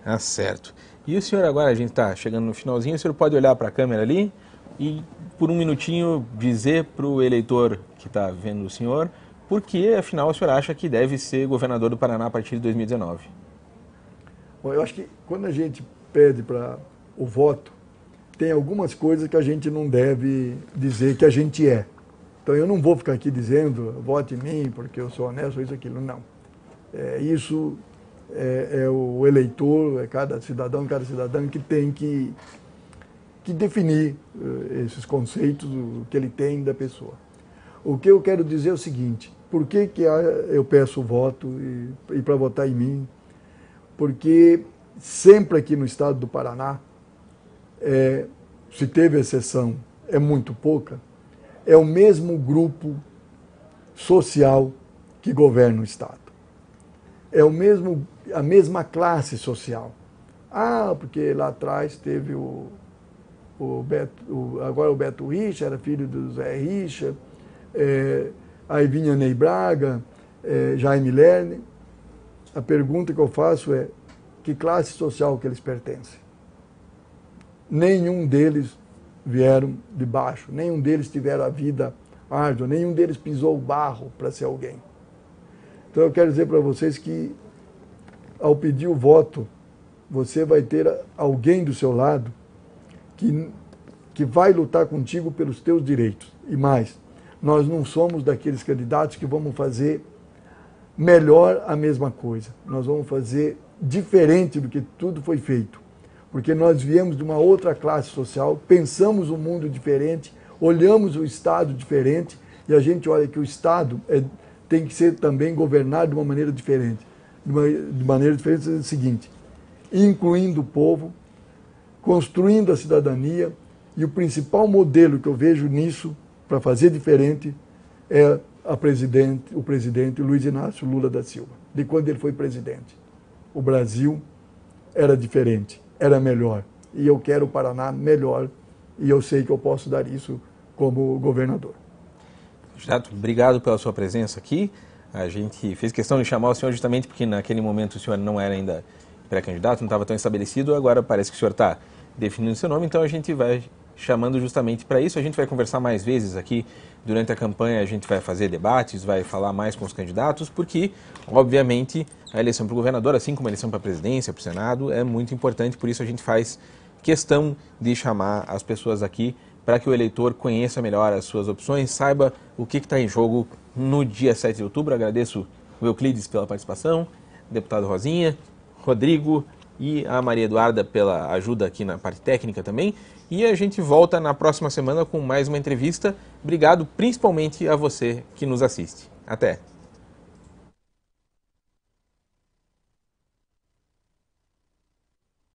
Ah, certo. E o senhor agora, a gente está chegando no finalzinho, o senhor pode olhar para a câmera ali e, por um minutinho, dizer para o eleitor que está vendo o senhor por que, afinal, o senhor acha que deve ser governador do Paraná a partir de 2019? Bom, eu acho que quando a gente pede para o voto, tem algumas coisas que a gente não deve dizer que a gente é. Então eu não vou ficar aqui dizendo, vote em mim porque eu sou honesto, ou isso, aquilo. Não. Isso é o eleitor, é cada cidadão que tem que definir esses conceitos, o que ele tem da pessoa. O que eu quero dizer é o seguinte: por que eu peço o voto e para votar em mim? Porque sempre aqui no estado do Paraná, se teve exceção, é muito pouca, é o mesmo grupo social que governa o estado. É a mesma classe social. Porque lá atrás teve agora o Beto Richa, era filho do Zé Richa, aí vinha Ney Braga, Jaime Lerner. A pergunta que eu faço é: que classe social que eles pertencem? Nenhum deles vieram de baixo, nenhum deles tiveram a vida árdua, nenhum deles pisou o barro para ser alguém. Então eu quero dizer para vocês que, ao pedir o voto, você vai ter alguém do seu lado que vai lutar contigo pelos teus direitos. E mais, nós não somos daqueles candidatos que vamos fazer melhor a mesma coisa. Nós vamos fazer diferente do que tudo foi feito. Porque nós viemos de uma outra classe social, pensamos um mundo diferente, olhamos o Estado diferente, e a gente olha que o Estado tem que ser também governado de uma maneira diferente. de maneira diferente, é o seguinte: incluindo o povo, construindo a cidadania, e o principal modelo que eu vejo nisso, para fazer diferente, é o presidente Luiz Inácio Lula da Silva, de quando ele foi presidente. O Brasil era diferente, era melhor, e eu quero o Paraná melhor, e eu sei que eu posso dar isso como governador. Candidato, obrigado pela sua presença aqui. A gente fez questão de chamar o senhor justamente porque naquele momento o senhor não era ainda pré-candidato, não estava tão estabelecido, agora parece que o senhor está definindo seu nome, então a gente vai chamando justamente para isso. A gente vai conversar mais vezes aqui durante a campanha, a gente vai fazer debates, vai falar mais com os candidatos, porque, obviamente, a eleição para o governador, assim como a eleição para a presidência, para o Senado, é muito importante, por isso a gente faz questão de chamar as pessoas aqui para que o eleitor conheça melhor as suas opções, saiba o que está em jogo no dia 7 de outubro. Agradeço o Euclides pela participação, o deputado Rosinha, Rodrigo e a Maria Eduarda pela ajuda aqui na parte técnica também. E a gente volta na próxima semana com mais uma entrevista. Obrigado principalmente a você que nos assiste. Até!